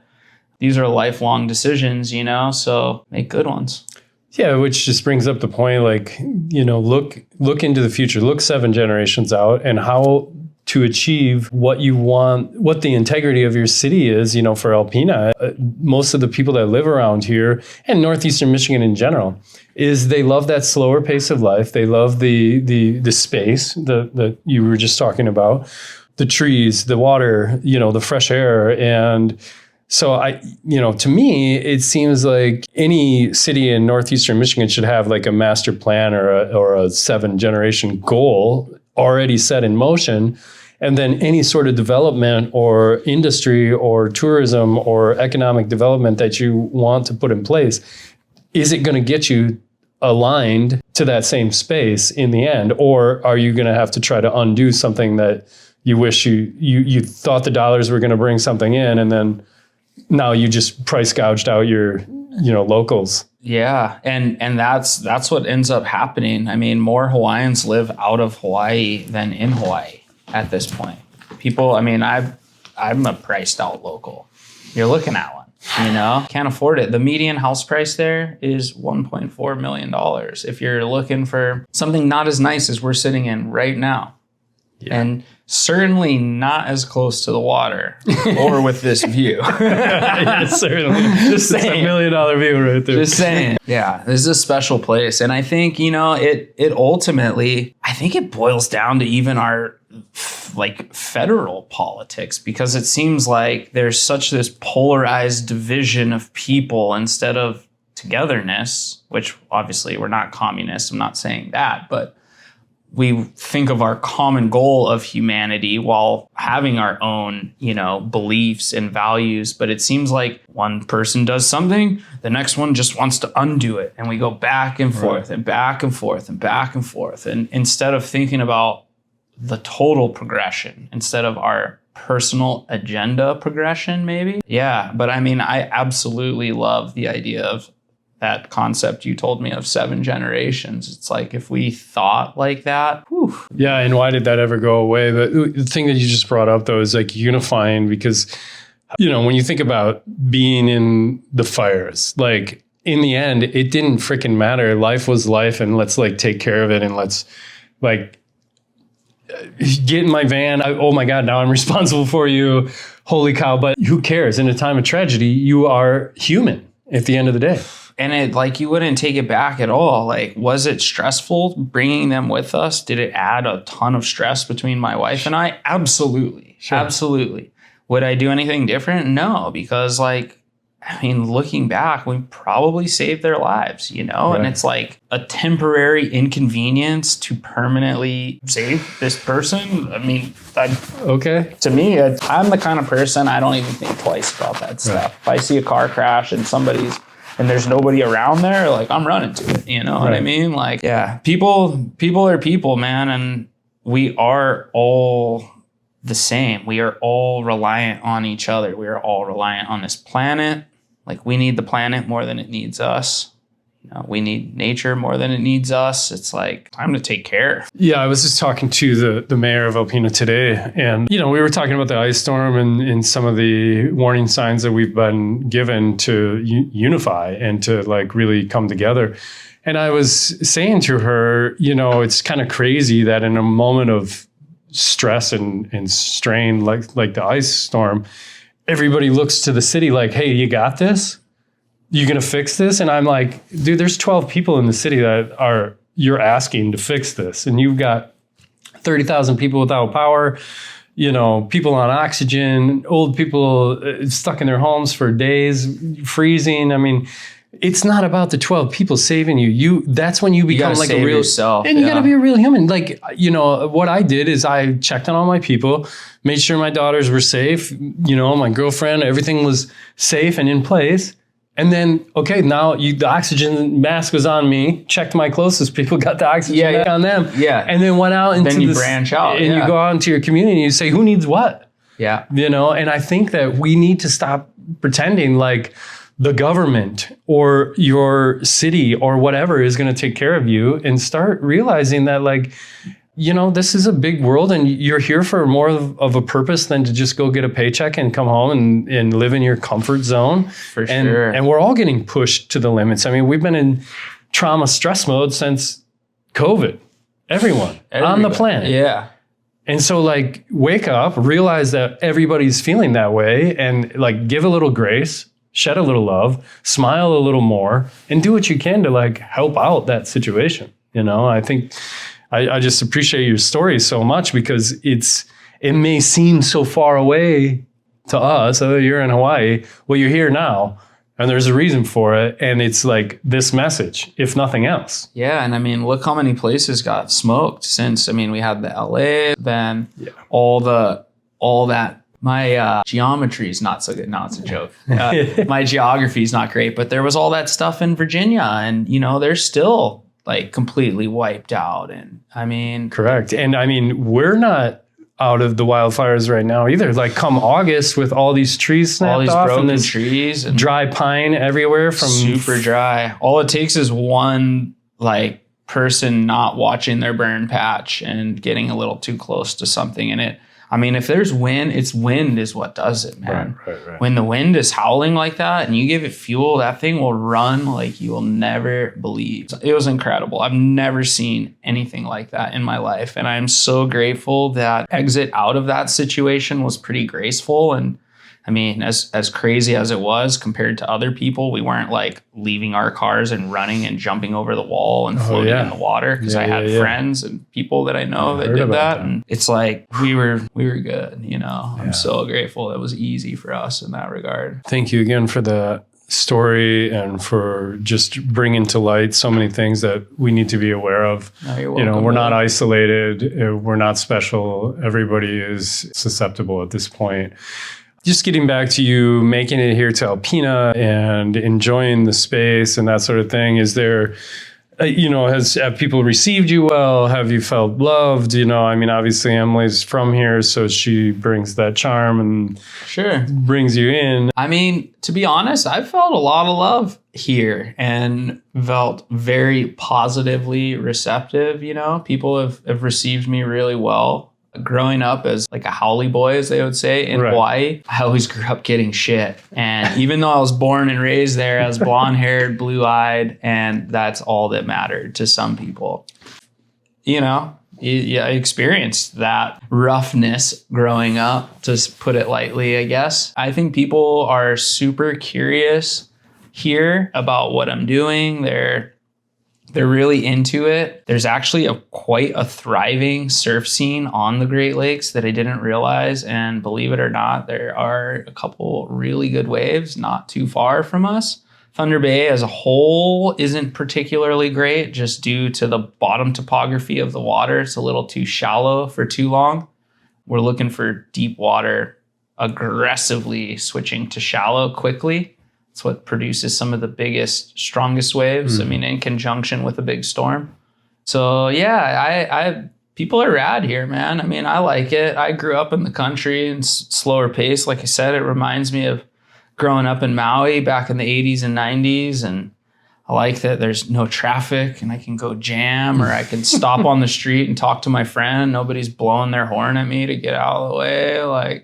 these are lifelong decisions, you know? So make good ones. Yeah, which just brings up the point, like, you know, look into the future, look 7 generations out and how to achieve what you want, what the integrity of your city is, you know, for Alpena. Most of the people that live around here and Northeastern Michigan in general is they love that slower pace of life. They love the space that you were just talking about, the trees, the water, you know, the fresh air. And So to me, it seems like any city in northeastern Michigan should have like a master plan or a 7-generation goal already set in motion. And then any sort of development or industry or tourism or economic development that you want to put in place, is it going to get you aligned to that same space in the end? Or are you going to have to try to undo something that you wish you thought the dollars were going to bring something in, and then now you just price gouged out your locals? Yeah. And that's what ends up happening. I mean, more Hawaiians live out of Hawaii than in Hawaii at this point. People, I mean, I'm a priced out local. You're looking at one, can't afford it. The median house price there is $1.4 million. If you're looking for something not as nice as we're sitting in right now. Yeah. And certainly not as close to the water or with this view. Yeah, certainly. Just saying. $1 million view right there. Just saying. Yeah, this is a special place. And I think, it ultimately, I think it boils down to even our federal politics, because it seems like there's such this polarized division of people instead of togetherness, which obviously we're not communists. I'm not saying that, but we think of our common goal of humanity while having our own, beliefs and values. But it seems like one person does something, the next one just wants to undo it. And we go back and forth and back and forth and back and forth. And instead of thinking about the total progression, instead of our personal agenda progression, maybe. Yeah. But I mean, I absolutely love the idea of that concept you told me of 7 generations. It's like, if we thought like that, whew. Yeah. And why did that ever go away? But the thing that you just brought up, though, is like unifying, because, when you think about being in the fires, like in the end, it didn't freaking matter. Life was life, and let's take care of it. And let's get in my van. Oh my God, now I'm responsible for you. Holy cow. But who cares? In a time of tragedy, you are human at the end of the day. And you wouldn't take it back at all. Was it stressful bringing them with us? Did it add a ton of stress between my wife and I? Absolutely. Sure. Absolutely. Would I do anything different? No, because looking back, we probably saved their lives, Right. And it's like a temporary inconvenience to permanently save this person. I mean, okay. To me, I'm the kind of person, I don't even think twice about that stuff. Right. If I see a car crash and there's nobody around there, I'm running to it. You know what I mean? People are people, man. And we are all the same. We are all reliant on each other. We are all reliant on this planet. We need the planet more than it needs us. We need nature more than it needs us. It's time to take care. Yeah, I was just talking to the mayor of Alpena today, and we were talking about the ice storm and some of the warning signs that we've been given to unify and to really come together. And I was saying to her, it's kind of crazy that in a moment of stress and strain like the ice storm, everybody looks to the city hey, you got this? You gonna fix this? And I'm like, dude, there's 12 people in the city that you're asking to fix this. And you've got 30,000 people without power, people on oxygen, old people stuck in their homes for days, freezing. I mean, it's not about the 12 people saving you. That's when you become a real yourself. And you gotta be a real human. What I did is I checked on all my people, made sure my daughters were safe, my girlfriend, everything was safe and in place. And then, okay, now the oxygen mask was on me, checked my closest people, got the oxygen mask on them. Yeah. And then went out into then you branch out. And you go out into your community and you say, who needs what? Yeah. And I think that we need to stop pretending the government or your city or whatever is going to take care of you, and start realizing that this is a big world and you're here for more of a purpose than to just go get a paycheck and come home and live in your comfort zone. For sure. And we're all getting pushed to the limits. I mean, we've been in trauma stress mode since COVID. Everyone on the planet. Yeah. And so wake up, realize that everybody's feeling that way, and give a little grace, shed a little love, smile a little more, and do what you can to help out that situation. I think I just appreciate your story so much, because it may seem so far away to us, oh, you're in Hawaii. Well, you're here now. And there's a reason for it. And it's like this message, if nothing else. Yeah. And I mean, look how many places got smoked since, I mean, we had the LA, then all that. My geometry is not so good. No, it's a joke. My geography is not great, but there was all that stuff in Virginia, and they're still like completely wiped out. And I mean, correct. And I mean, we're not out of the wildfires right now either. Like come August with all these trees snapped all these off broken and this trees and dry pine everywhere from super dry. All it takes is one like person not watching their burn patch and getting a little too close to something in it. I mean, if there's wind, it's wind is what does it, man. Right. When the wind is howling like that and you give it fuel, that thing will run like you will never believe. It was incredible. I've never seen anything like that in my life. And I'm so grateful that exit out of that situation was pretty graceful. And I mean, as crazy as it was compared to other people, we weren't like leaving our cars and running and jumping over the wall and floating in the water, because I had friends and people that I know that did that. And it's like we were good, I'm so grateful. It was easy for us in that regard. Thank you again for the story and for just bringing to light so many things that we need to be aware of. Oh, you're welcome, we're not isolated. We're not special. Everybody is susceptible at this point. Just getting back to you making it here to Alpena and enjoying the space and that sort of thing. Is there, have people received you well? Have you felt loved? I mean, obviously Emily's from here, so she brings that charm and brings you in. I mean, to be honest, I've felt a lot of love here and felt very positively receptive. People have received me really well. Growing up as like a haole boy, as they would say in Hawaii, I always grew up getting shit. And even though I was born and raised there, I was blonde haired, blue eyed, and that's all that mattered to some people. I experienced that roughness growing up, to put it lightly, I guess. I think people are super curious here about what I'm doing. They're really into it. There's actually quite a thriving surf scene on the Great Lakes that I didn't realize. And believe it or not, there are a couple really good waves not too far from us. Thunder Bay as a whole isn't particularly great just due to the bottom topography of the water. It's a little too shallow for too long. We're looking for deep water, aggressively switching to shallow quickly. It's what produces some of the biggest, strongest waves. I mean, in conjunction with a big storm. So I people are rad here, man. I mean, I like it. I grew up in the country and slower pace. Like I said, it reminds me of growing up in Maui back in the 80s and 90s. And I like that there's no traffic and I can go jam, or I can stop on the street and talk to my friend. Nobody's blowing their horn at me to get out of the way.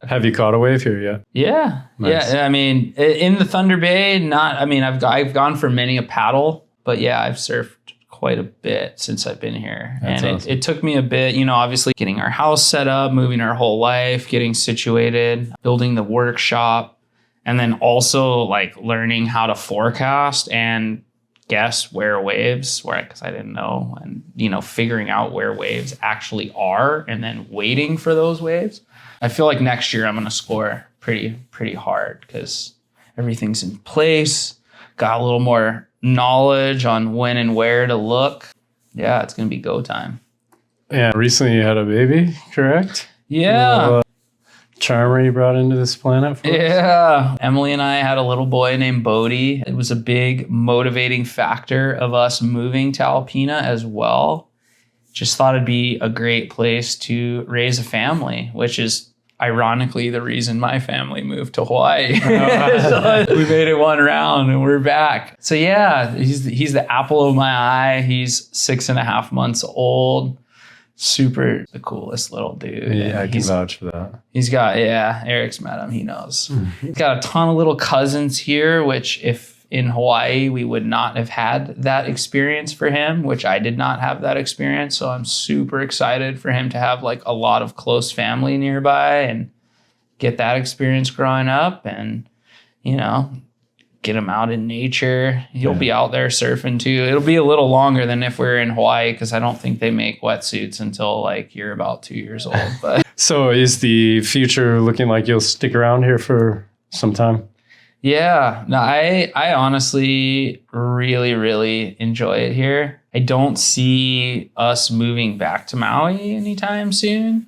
Have you caught a wave here yet? Yeah. Nice. Yeah. I mean, in the Thunder Bay, I've gone for many a paddle, but I've surfed quite a bit since I've been here. That's awesome. It took me a bit, obviously getting our house set up, moving our whole life, getting situated, building the workshop, and then also like learning how to forecast and guess where waves were, because I didn't know, and figuring out where waves actually are and then waiting for those waves. I feel like next year I'm going to score pretty hard because everything's in place. Got a little more knowledge on when and where to look. Yeah, it's going to be go time. Yeah, recently you had a baby, correct? Yeah. Charmer you brought into this planet for us? Yeah. Emily and I had a little boy named Bodhi. It was a big motivating factor of us moving to Alpena as well. Just thought it'd be a great place to raise a family, which is ironically the reason my family moved to Hawaii. So we made it one round and we're back. So he's the apple of my eye. He's 6.5 months old. Super the coolest little dude. Yeah, I can vouch for that. He's got, Eric's met him. He knows. He's got a ton of little cousins here, which if in Hawaii, we would not have had that experience for him, which I did not have that experience. So I'm super excited for him to have like a lot of close family nearby and get that experience growing up and, get him out in nature. He'll be out there surfing too. It'll be a little longer than if we were in Hawaii because I don't think they make wetsuits until like you're about 2 years old. But So is the future looking like you'll stick around here for some time? Yeah, no, I honestly really, really enjoy it here. I don't see us moving back to Maui anytime soon.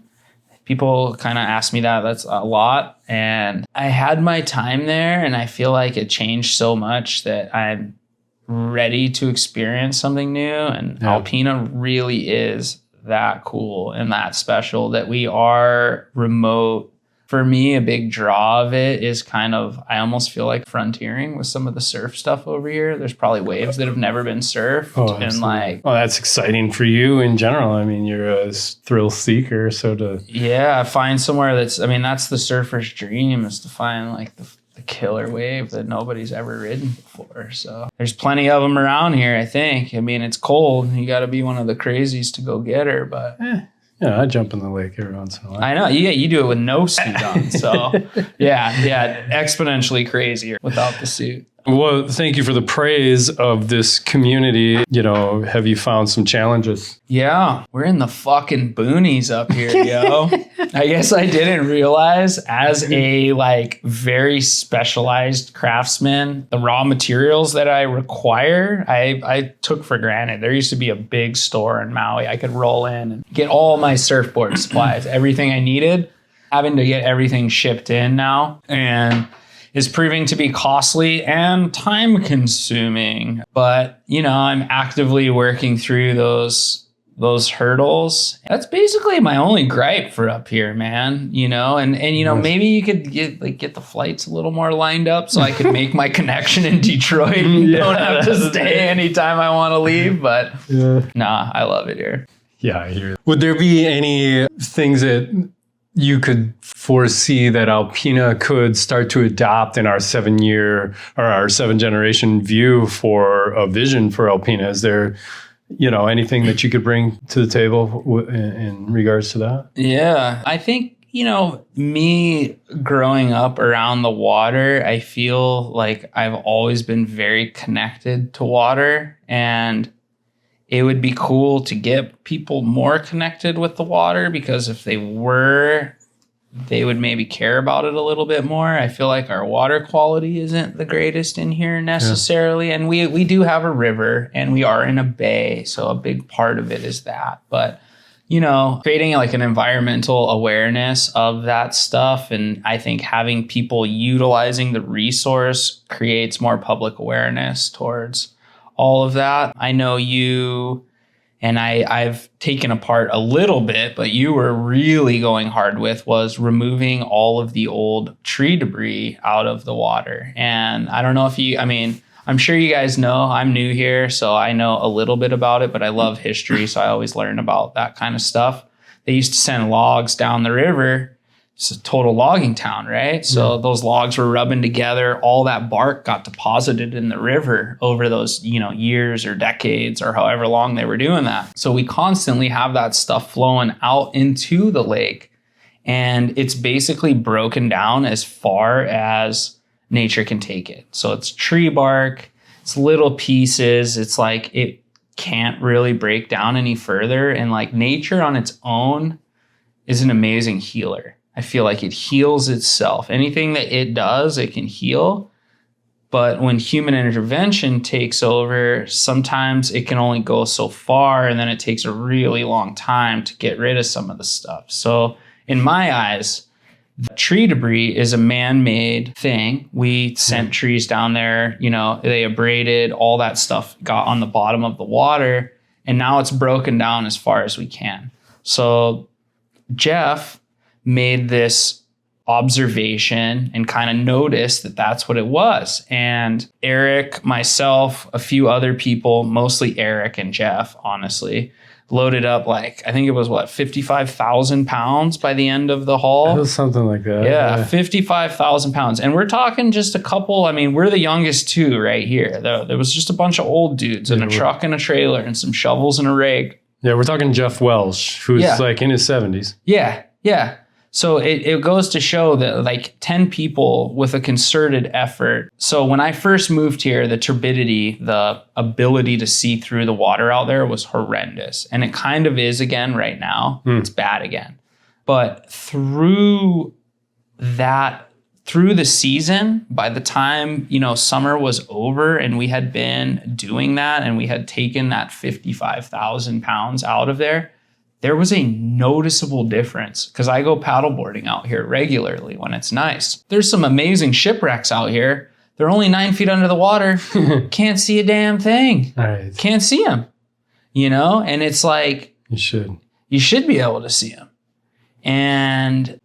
People kind of ask me that's a lot. And I had my time there and I feel like it changed so much that I'm ready to experience something new. And Alpena really is that cool and that special that we are remote. For me, a big draw of it is kind of, I almost feel like frontiering with some of the surf stuff over here. There's probably waves that have never been surfed. And like, well, that's exciting for you in general. I mean, you're a thrill seeker. So find somewhere that's the surfer's dream, is to find like the killer wave that nobody's ever ridden before. So there's plenty of them around here, I think. I mean, it's cold. You got to be one of the crazies to go get her, but... Yeah, I jump in the lake every once in a while. I know. You do it with no suit on. So, yeah, exponentially crazier without the suit. Well, thank you for the praise of this community. You know, have you found some challenges? Yeah, we're in the fucking boonies up here, yo. I guess I didn't realize, as a like very specialized craftsman, the raw materials that I require, I took for granted. There used to be a big store in Maui. I could roll in and get all my surfboard supplies, everything I needed. Having to get everything shipped in now, and is proving to be costly and time consuming. But, you know, I'm actively working through those hurdles. That's basically my only gripe for up here, man. You know, and you know, maybe you could get the flights a little more lined up so I could make my connection in Detroit and don't have to stay anytime I want to leave. But nah, I love it here. Yeah, I hear it. Would there be any things that you could foresee that Alpena could start to adopt in our 7-year or our 7-generation view for a vision for Alpena? Is there, you know, anything that you could bring to the table in regards to that? Yeah, I think, you know, me growing up around the water, I feel like I've always been very connected to water, and it would be cool to get people more connected with the water, because if they were, they would maybe care about it a little bit more. I feel like our water quality isn't the greatest in here necessarily. Yeah. And we do have a river and we are in a bay. So a big part of it is that. But, you know, creating like an environmental awareness of that stuff. And I think having people utilizing the resource creates more public awareness towards all of that. I know you and I've taken apart a little bit, but you were really going hard with was removing all of the old tree debris out of the water. And I don't know if I'm sure you guys know I'm new here, so I know a little bit about it, but I love history, so I always learn about that kind of stuff. They used to send logs down the river. It's a total logging town, right? So those logs were rubbing together. All that bark got deposited in the river over those, you know, years or decades or however long they were doing that. So we constantly have that stuff flowing out into the lake, and it's basically broken down as far as nature can take it. So it's tree bark, it's little pieces. It's like it can't really break down any further. And like nature on its own is an amazing healer. I feel like it heals itself. Anything that it does, it can heal. But when human intervention takes over, sometimes it can only go so far, and then it takes a really long time to get rid of some of the stuff. So in my eyes, the tree debris is a man-made thing. We sent trees down there, you know, they abraded, all that stuff got on the bottom of the water, and now it's broken down as far as we can. So Jeff made this observation and kind of noticed that that's what it was. And Eric, myself, a few other people, mostly Eric and Jeff, honestly, loaded up like, I think it was 55,000 pounds by the end of the haul. It was something like that. Yeah. 55,000 pounds. And we're talking just a couple. I mean, we're the youngest two right here. There was just a bunch of old dudes in a truck and a trailer and some shovels and a rake. Yeah, we're talking Jeff Welsh, who's like in his 70s. Yeah. So it goes to show that like 10 people with a concerted effort. So when I first moved here, the turbidity, the ability to see through the water out there was horrendous. And it kind of is again right now. It's bad again. But through the season, by the time, summer was over and we had been doing that and we had taken that 55,000 pounds out of there was a noticeable difference, because I go paddleboarding out here regularly when it's nice. There's some amazing shipwrecks out here. They're only 9 feet under the water. Can't see a damn thing. Right. Can't see them, and it's like, You should be able to see them. And,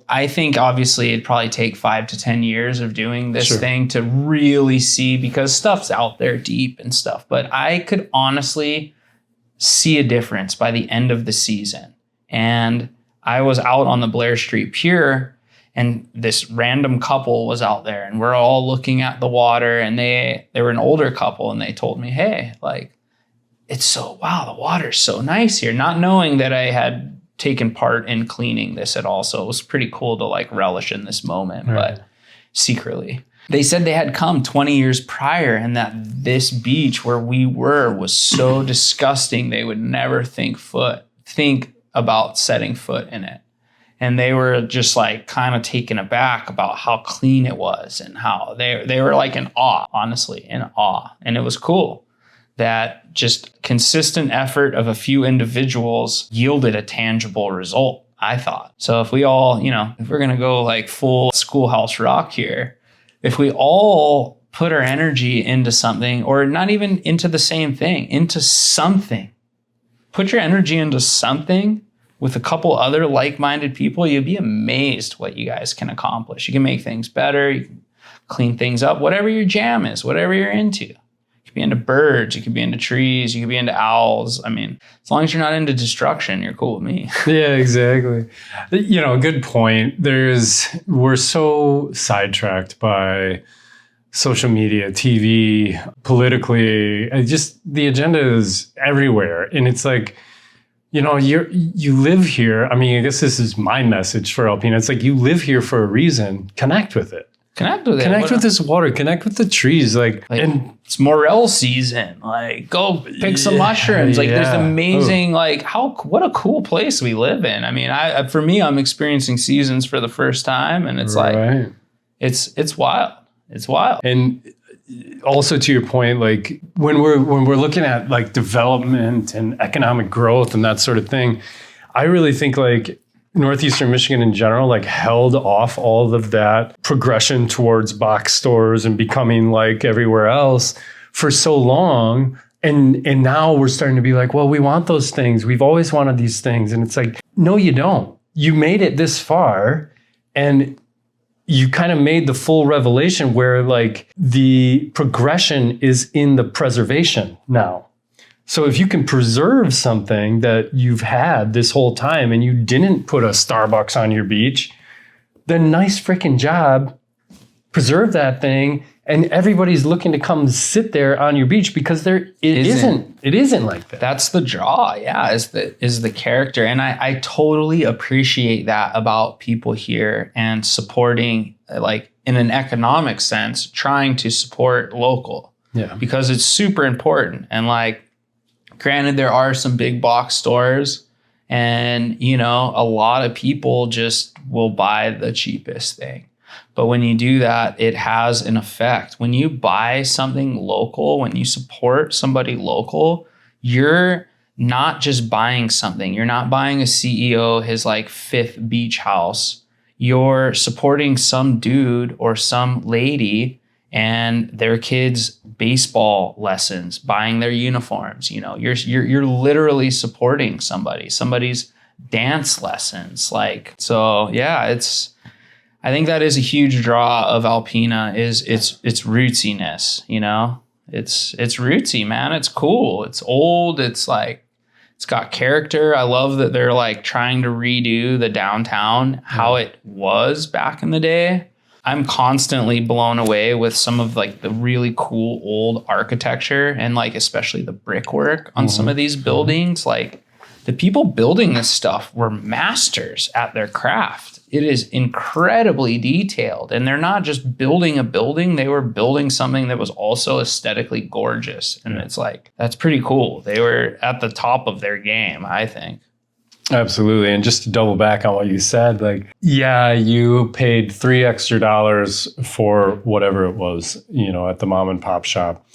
I think obviously it'd probably take 5 to 10 years of doing this thing to really see, because stuff's out there deep and stuff. But I could honestly see a difference by the end of the season. And I was out on the Blair Street Pier, and this random couple was out there, and we're all looking at the water, and they were an older couple, and they told me, hey, like, wow, the water's so nice here, not knowing that I had taken part in cleaning this at all. So it was pretty cool to like relish in this moment, but secretly. They said they had come 20 years prior, and that this beach where we were was so disgusting they would never think about setting foot in it. And they were just like kind of taken aback about how clean it was, and how they were like in awe, honestly, in awe. And it was cool that just consistent effort of a few individuals yielded a tangible result, I thought. So if we all, if we're going to go like full Schoolhouse Rock here, if we all put our energy into something, or not even into the same thing, into something, put your energy into something with a couple other like-minded people, you'd be amazed what you guys can accomplish. You can make things better, you can clean things up, whatever your jam is, whatever you're into. You could be into birds, you could be into trees, you could be into owls. I mean, as long as you're not into destruction, you're cool with me. Yeah, exactly. Good point. We're so sidetracked by social media, TV, politically, and just the agenda is everywhere. And it's like, you live here. I mean, I guess this is my message for Alpena. It's like, you live here for a reason. Connect with it. Connect with it. Connect with this water. Connect with the trees. And it's morel season. Like, go pick some mushrooms. Like, there's amazing. What a cool place we live in. I mean, for me, I'm experiencing seasons for the first time, and it's like, it's wild. It's wild. And also to your point, like when we're looking at like development and economic growth and that sort of thing, I really think like Northeastern Michigan in general, like held off all of that progression towards box stores and becoming like everywhere else for so long. And now we're starting to be like, well, we want those things. We've always wanted these things. And it's like, no, you don't. You made it this far, and you kind of made the full revelation where like the progression is in the preservation now. So if you can preserve something that you've had this whole time and you didn't put a Starbucks on your beach, then nice freaking job. Preserve that thing, and everybody's looking to come sit there on your beach because it isn't like that. That's the draw, is the character. And I totally appreciate that about people here, and supporting, like in an economic sense, trying to support local. Yeah. Because it's super important. And like, granted, there are some big box stores, and a lot of people just will buy the cheapest thing. But when you do that, it has an effect. When you buy something local, when you support somebody local, you're not just buying something. You're not buying a CEO his like 5th beach house. You're supporting some dude or some lady and their kids' baseball lessons, buying their uniforms. You're literally supporting somebody's dance lessons. Like, so yeah, I think that is a huge draw of Alpena, is its rootsiness. It's rootsy, man. It's cool. It's old. It's like, it's got character. I love that they're like trying to redo the downtown how it was back in the day. I'm constantly blown away with some of like the really cool old architecture, and like especially the brickwork on some of these buildings. Like, the people building this stuff were masters at their craft. It is incredibly detailed, and they're not just building a building. They were building something that was also aesthetically gorgeous. And it's like, that's pretty cool. They were at the top of their game, I think. Absolutely. And just to double back on what you said, like, yeah, you paid $3 extra for whatever it was, at the mom and pop shop.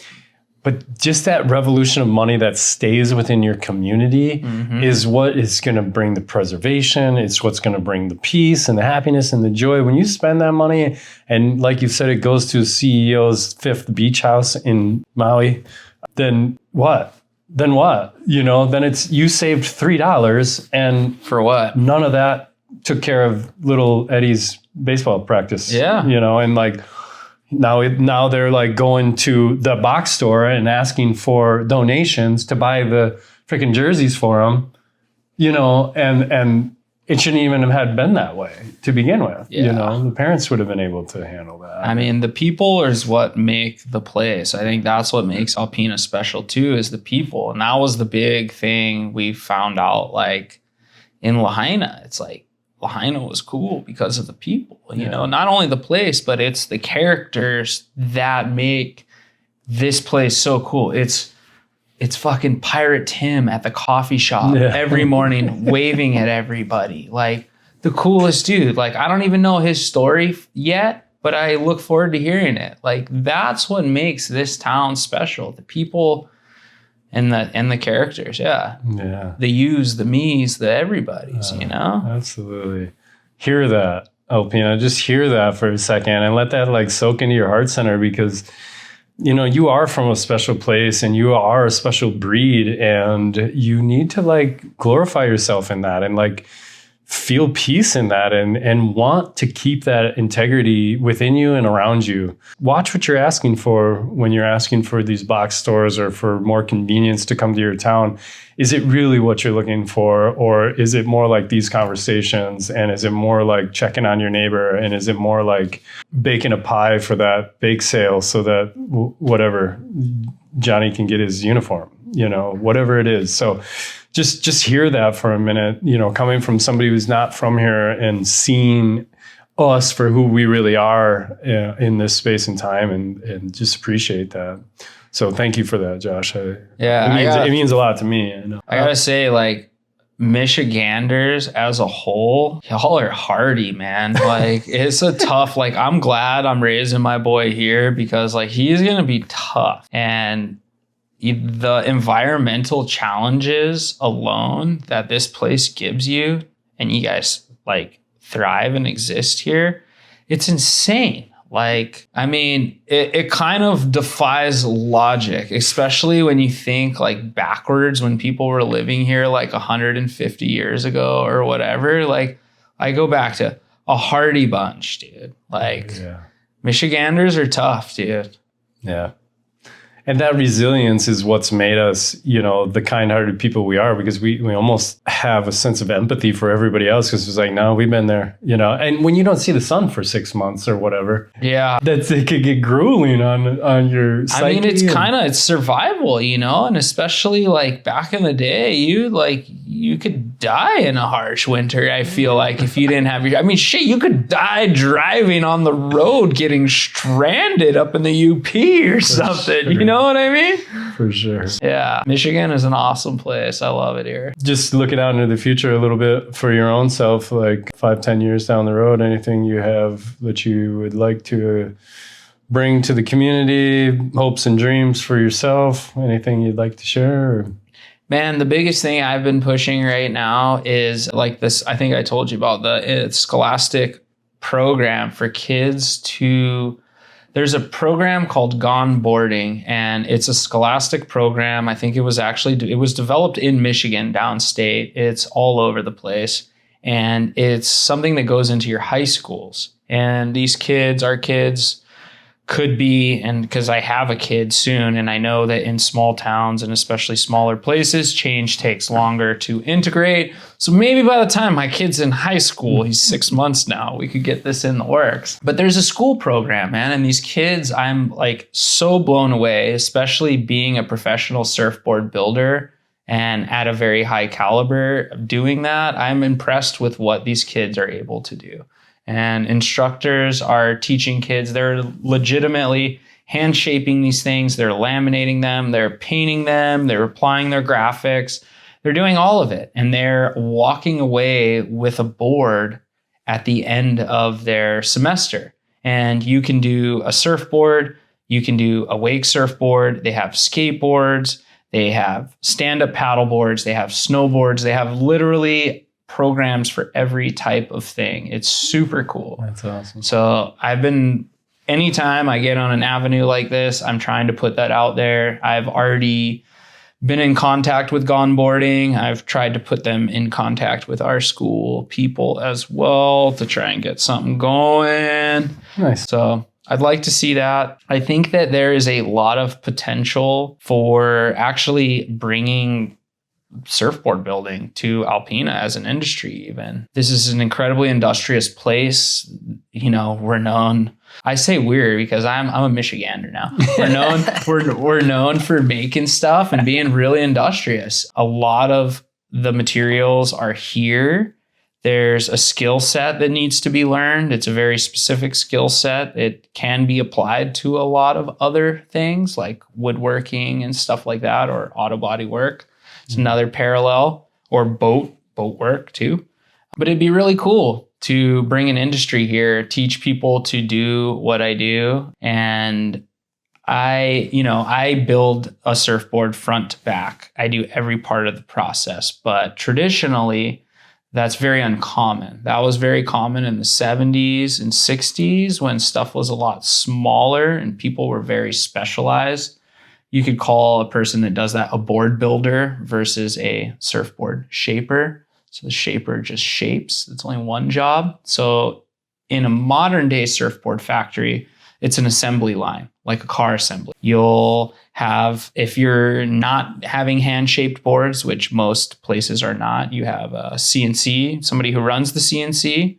But just that revolution of money that stays within your community is what is going to bring the preservation. It's what's going to bring the peace and the happiness and the joy. When you spend that money, and like you said, it goes to the CEO's 5th beach house in Maui, then what? Then it's you saved $3, and For what? none of that took care of little Eddie's baseball practice. Yeah. And like now they're like going to the box store and asking for donations to buy the freaking jerseys for them, and it shouldn't even have had been that way to begin with. Yeah. The parents would have been able to handle that. I mean, the people is what make the place. I think that's what makes Alpena special too, is the people. And that was the big thing we found out, like in Lahaina. It's like Lahaina was cool because of the people, not only the place, but it's the characters that make this place so cool. It's fucking Pirate Tim at the coffee shop every morning waving at everybody. Like the coolest dude. Like I don't even know his story yet, but I look forward to hearing it. Like that's what makes this town special. The people and the characters. Yeah. Yeah. The yous, the me's, the everybody's, Absolutely. Hear that, Alpena. Just hear that for a second and let that like soak into your heart center, because you are from a special place and you are a special breed, and you need to like glorify yourself in that and like feel peace in that and want to keep that integrity within you and around you. Watch what you're asking for when you're asking for these box stores or for more convenience to come to your town. Is it really what you're looking for? Or is it more like these conversations? And is it more like checking on your neighbor? And is it more like baking a pie for that bake sale so that whatever Johnny can get his uniform, whatever it is. So just hear that for a minute, coming from somebody who's not from here and seeing us for who we really are in this space and time, and just appreciate that. So thank you for that, Josh. It means a lot to me. I gotta say, like, Michiganders as a whole, y'all are hardy, man. Like, it's a tough, like, I'm glad I'm raising my boy here, because like he's gonna be tough. And the environmental challenges alone that this place gives you, and you guys like thrive and exist here, it's insane. Like, I mean, it kind of defies logic, especially when you think like backwards, when people were living here like 150 years ago or whatever. Like, I go back to a hardy bunch, dude. Like, Michiganders are tough, dude. Yeah. And that resilience is what's made us, the kind-hearted people we are, because we almost have a sense of empathy for everybody else, because it's like, no, we've been there, And when you don't see the sun for 6 months or whatever, it could get grueling on your psyche. I mean, it's survival, and especially like back in the day, you could die in a harsh winter. I feel like if you didn't have you could die driving on the road, getting stranded up in the UP or something. Sure. You know what I mean? For sure. Yeah. Michigan is an awesome place. I love it here. Just looking out into the future a little bit for your own self, like 5-10 years down the road, anything you have that you would like to bring to the community, hopes and dreams for yourself, anything you'd like to share? Or? Man, the biggest thing I've been pushing right now is like this. I think I told you about the Scholastic program for kids to... There's a program called Gone Boarding, and it's a Scholastic program. I think it was developed in Michigan, downstate. It's all over the place. And it's something that goes into your high schools. And these kids, our kids, could be, and because I have a kid soon, and I know that in small towns and especially smaller places, change takes longer to integrate. So maybe by the time my kid's in high school, he's 6 months now, we could get this in the works. But there's a school program, man, and these kids, I'm like so blown away, especially being a professional surfboard builder and at a very high caliber of doing that. I'm impressed with what these kids are able to do. And instructors are teaching kids, they're legitimately hand shaping these things, they're laminating them, they're painting them, they're applying their graphics, They're doing all of it, and they're walking away with a board at the end of their semester. And you can do a surfboard, you can do a wake surfboard, they have skateboards, they have stand-up paddle boards, they have snowboards, they have literally programs for every type of thing. It's super cool. That's awesome. So anytime I get on an avenue like this, I'm trying to put that out there. I've already been in contact with Gone Boarding. I've tried to put them in contact with our school people as well to try and get something going. Nice. So I'd like to see that. I think that there is a lot of potential for actually bringing surfboard building to Alpena as an industry even. This is an incredibly industrious place. We're known. I say we're because I'm a Michigander now. We're known for making stuff and being really industrious. A lot of the materials are here. There's a skill set that needs to be learned. It's a very specific skill set. It can be applied to a lot of other things like woodworking and stuff like that, or auto body work. It's another parallel, or boat work too. But it'd be really cool to bring an industry here, teach people to do what I do. And I build a surfboard front to back. I do every part of the process, but traditionally that's very uncommon. That was very common in the 70s and 60s when stuff was a lot smaller and people were very specialized. You could call a person that does that a board builder versus a surfboard shaper. So the shaper just shapes. It's only one job. So in a modern day surfboard factory, it's an assembly line, like a car assembly. You'll have, if you're not having hand-shaped boards, which most places are not, you have a CNC, somebody who runs the CNC.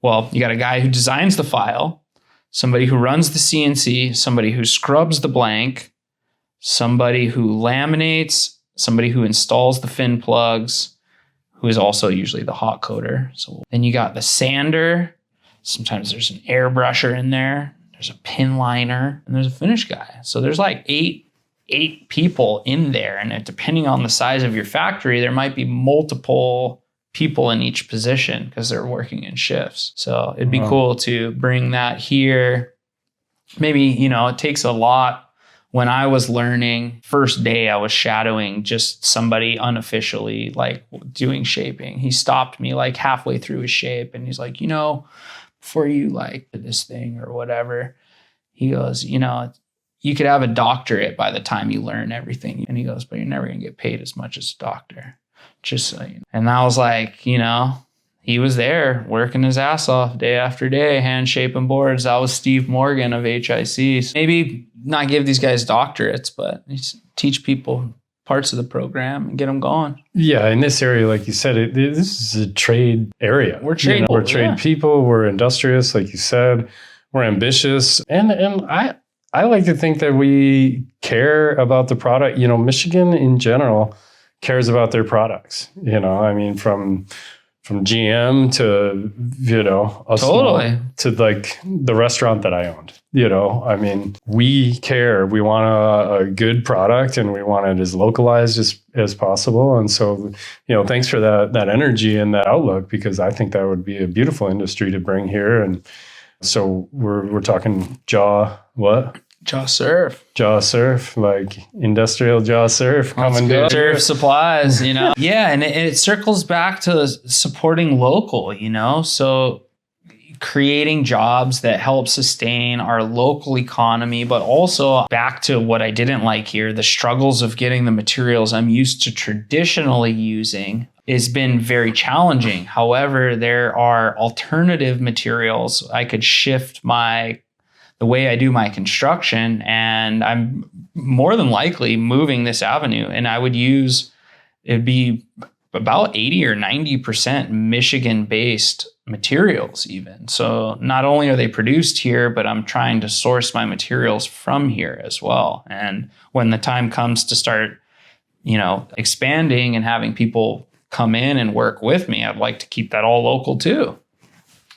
Well, you got a guy who designs the file, somebody who runs the CNC, somebody who scrubs the blank, somebody who laminates, somebody who installs the fin plugs, who is also usually the hot coater. So then you got the sander. Sometimes there's an airbrusher in there. There's a pin liner, and there's a finish guy. So there's like eight people in there. And depending on the size of your factory, there might be multiple people in each position because they're working in shifts. So it'd be cool to bring that here. Maybe, it takes a lot. When I was learning, first day I was shadowing just somebody unofficially, like doing shaping. He stopped me like halfway through his shape and he's like, before you like this thing or whatever, he goes, you could have a doctorate by the time you learn everything. And he goes, but you're never going to get paid as much as a doctor. Just so you know. And I was like, he was there working his ass off day after day, hand shaping boards. That was Steve Morgan of HIC. So maybe not give these guys doctorates, but teach people parts of the program and get them going. Yeah, in this area, like you said, this is a trade area. We're trade. We're trade people. We're industrious, like you said. We're ambitious, and I like to think that we care about the product. Michigan in general cares about their products. From GM to, totally to like the restaurant that I owned, we care. We want a good product and we want it as localized as possible. And so, thanks for that energy and that outlook, because I think that would be a beautiful industry to bring here. And so we're talking jaw surf, like industrial jaw surf coming down. Surf supplies, Yeah, and it circles back to supporting local, so creating jobs that help sustain our local economy, but also back to what I didn't like here, the struggles of getting the materials I'm used to traditionally using has been very challenging. However, there are alternative materials. I could shift the way I do my construction, and I'm more than likely moving this avenue, and it'd be about 80 or 90% Michigan-based materials even. So not only are they produced here, but I'm trying to source my materials from here as well. And when the time comes to start, expanding and having people come in and work with me, I'd like to keep that all local too.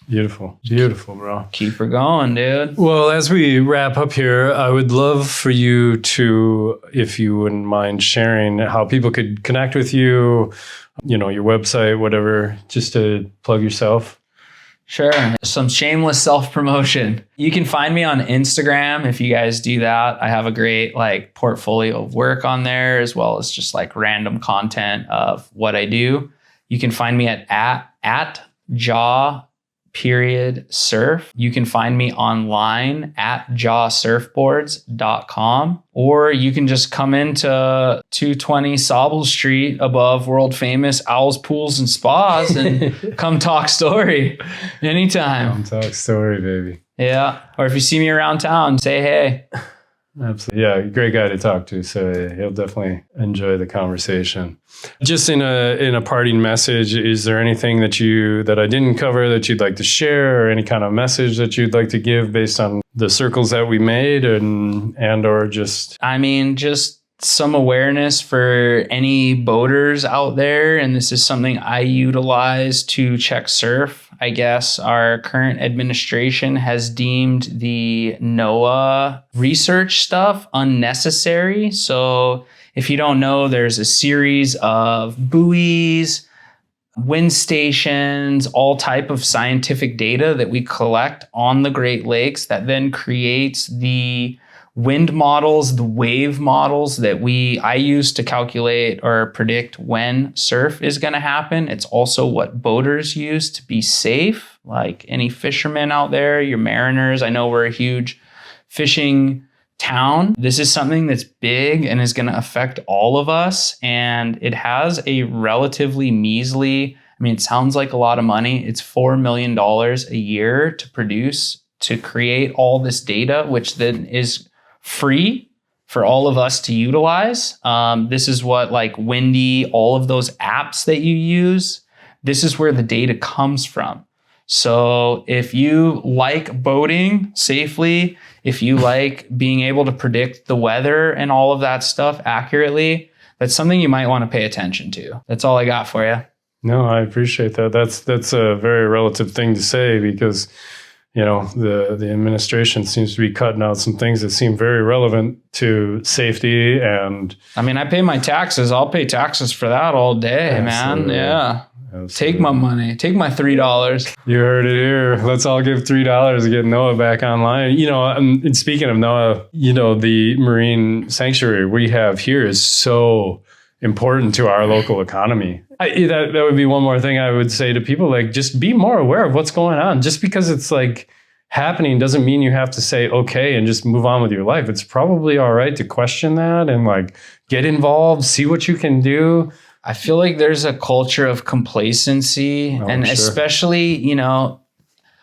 Beautiful. Beautiful, bro. Keep her going, dude. Well, as we wrap up here, I would love for you to, if you wouldn't mind sharing how people could connect with you, your website, whatever, just to plug yourself. Sure. Some shameless self-promotion. You can find me on Instagram if you guys do that. I have a great portfolio of work on there, as well as just random content of what I do. You can find me at jaw.surf. You can find me online at jawsurfboards.com, or you can just come into 220 Sobel Street above world famous Owls Pools and Spas and come talk story anytime. Come talk story, baby. Yeah. Or if you see me around town, say hey. Absolutely. Yeah, great guy to talk to. So he'll definitely enjoy the conversation. Just in a parting message, is there anything that I didn't cover that you'd like to share, or any kind of message that you'd like to give based on the circles that we made or just... I mean, just some awareness for any boaters out there. And this is something I utilize to check surf. I guess our current administration has deemed the NOAA research stuff unnecessary. So if you don't know, there's a series of buoys, wind stations, all type of scientific data that we collect on the Great Lakes that then creates the wind models, the wave models that I use to calculate or predict when surf is going to happen. It's also what boaters use to be safe. Like any fishermen out there, your mariners. I know we're a huge fishing town. This is something that's big and is going to affect all of us. And it has a relatively measly, it sounds like a lot of money. It's $4 million a year to create all this data, which then is free for all of us to utilize. This is what Windy, all of those apps that you use, this is where the data comes from. So if you like boating safely, if you like being able to predict the weather and all of that stuff accurately, that's something you might want to pay attention to. That's all I got for you. No, I appreciate that. That's a very relative thing to say, because the administration seems to be cutting out some things that seem very relevant to safety. And I pay my taxes. I'll pay taxes for that all day, absolutely. Man. Yeah. Absolutely. Take my money. Take my $3. You heard it here. Let's all give $3 to get NOAA back online. And speaking of NOAA, the marine sanctuary we have here is so important to our local economy. That would be one more thing I would say to people, just be more aware of what's going on. Just because it's happening doesn't mean you have to say okay and just move on with your life. It's probably all right to question that and get involved, see what you can do. I feel like there's a culture of complacency, and sure. Especially,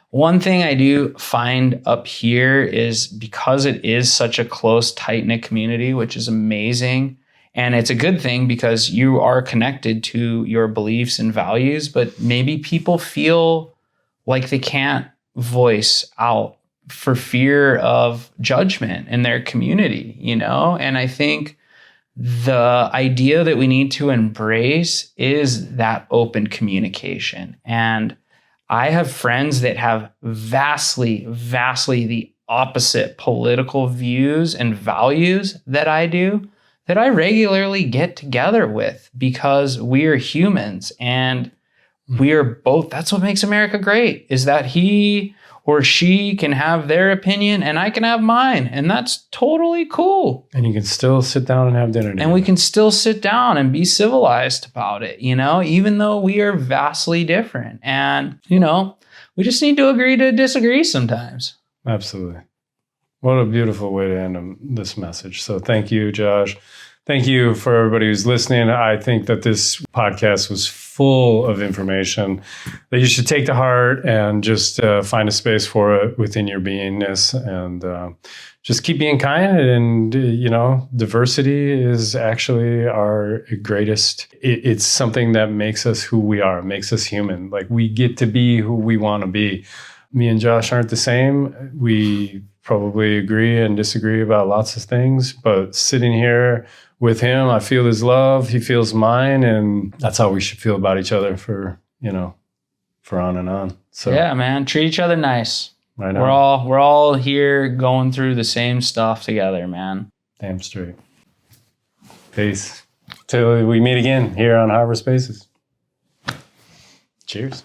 one thing I do find up here is because it is such a close, tight-knit community, which is amazing. And it's a good thing because you are connected to your beliefs and values, but maybe people feel like they can't voice out for fear of judgment in their community, And I think the idea that we need to embrace is that open communication. And I have friends that have vastly the opposite political views and values that I do, that I regularly get together with, because we are humans and we are both, that's what makes America great, is that he or she can have their opinion and I can have mine. And that's totally cool. And you can still sit down and have dinner together. And we can still sit down and be civilized about it, even though we are vastly different. And, we just need to agree to disagree sometimes. Absolutely. What a beautiful way to end this message. So thank you, Josh. Thank you for everybody who's listening. I think that this podcast was full of information that you should take to heart and just find a space for it within your beingness, and just keep being kind. And, diversity is actually our greatest. It's something that makes us who we are, makes us human. We get to be who we want to be. Me and Josh aren't the same. We probably agree and disagree about lots of things, but sitting here with him, I feel his love, he feels mine, and that's how we should feel about each other for for on and on. So yeah, man, treat each other nice. I know. We're all here going through the same stuff together, man. Damn straight. Peace. Till we meet again here on Harbor Spaces. Cheers.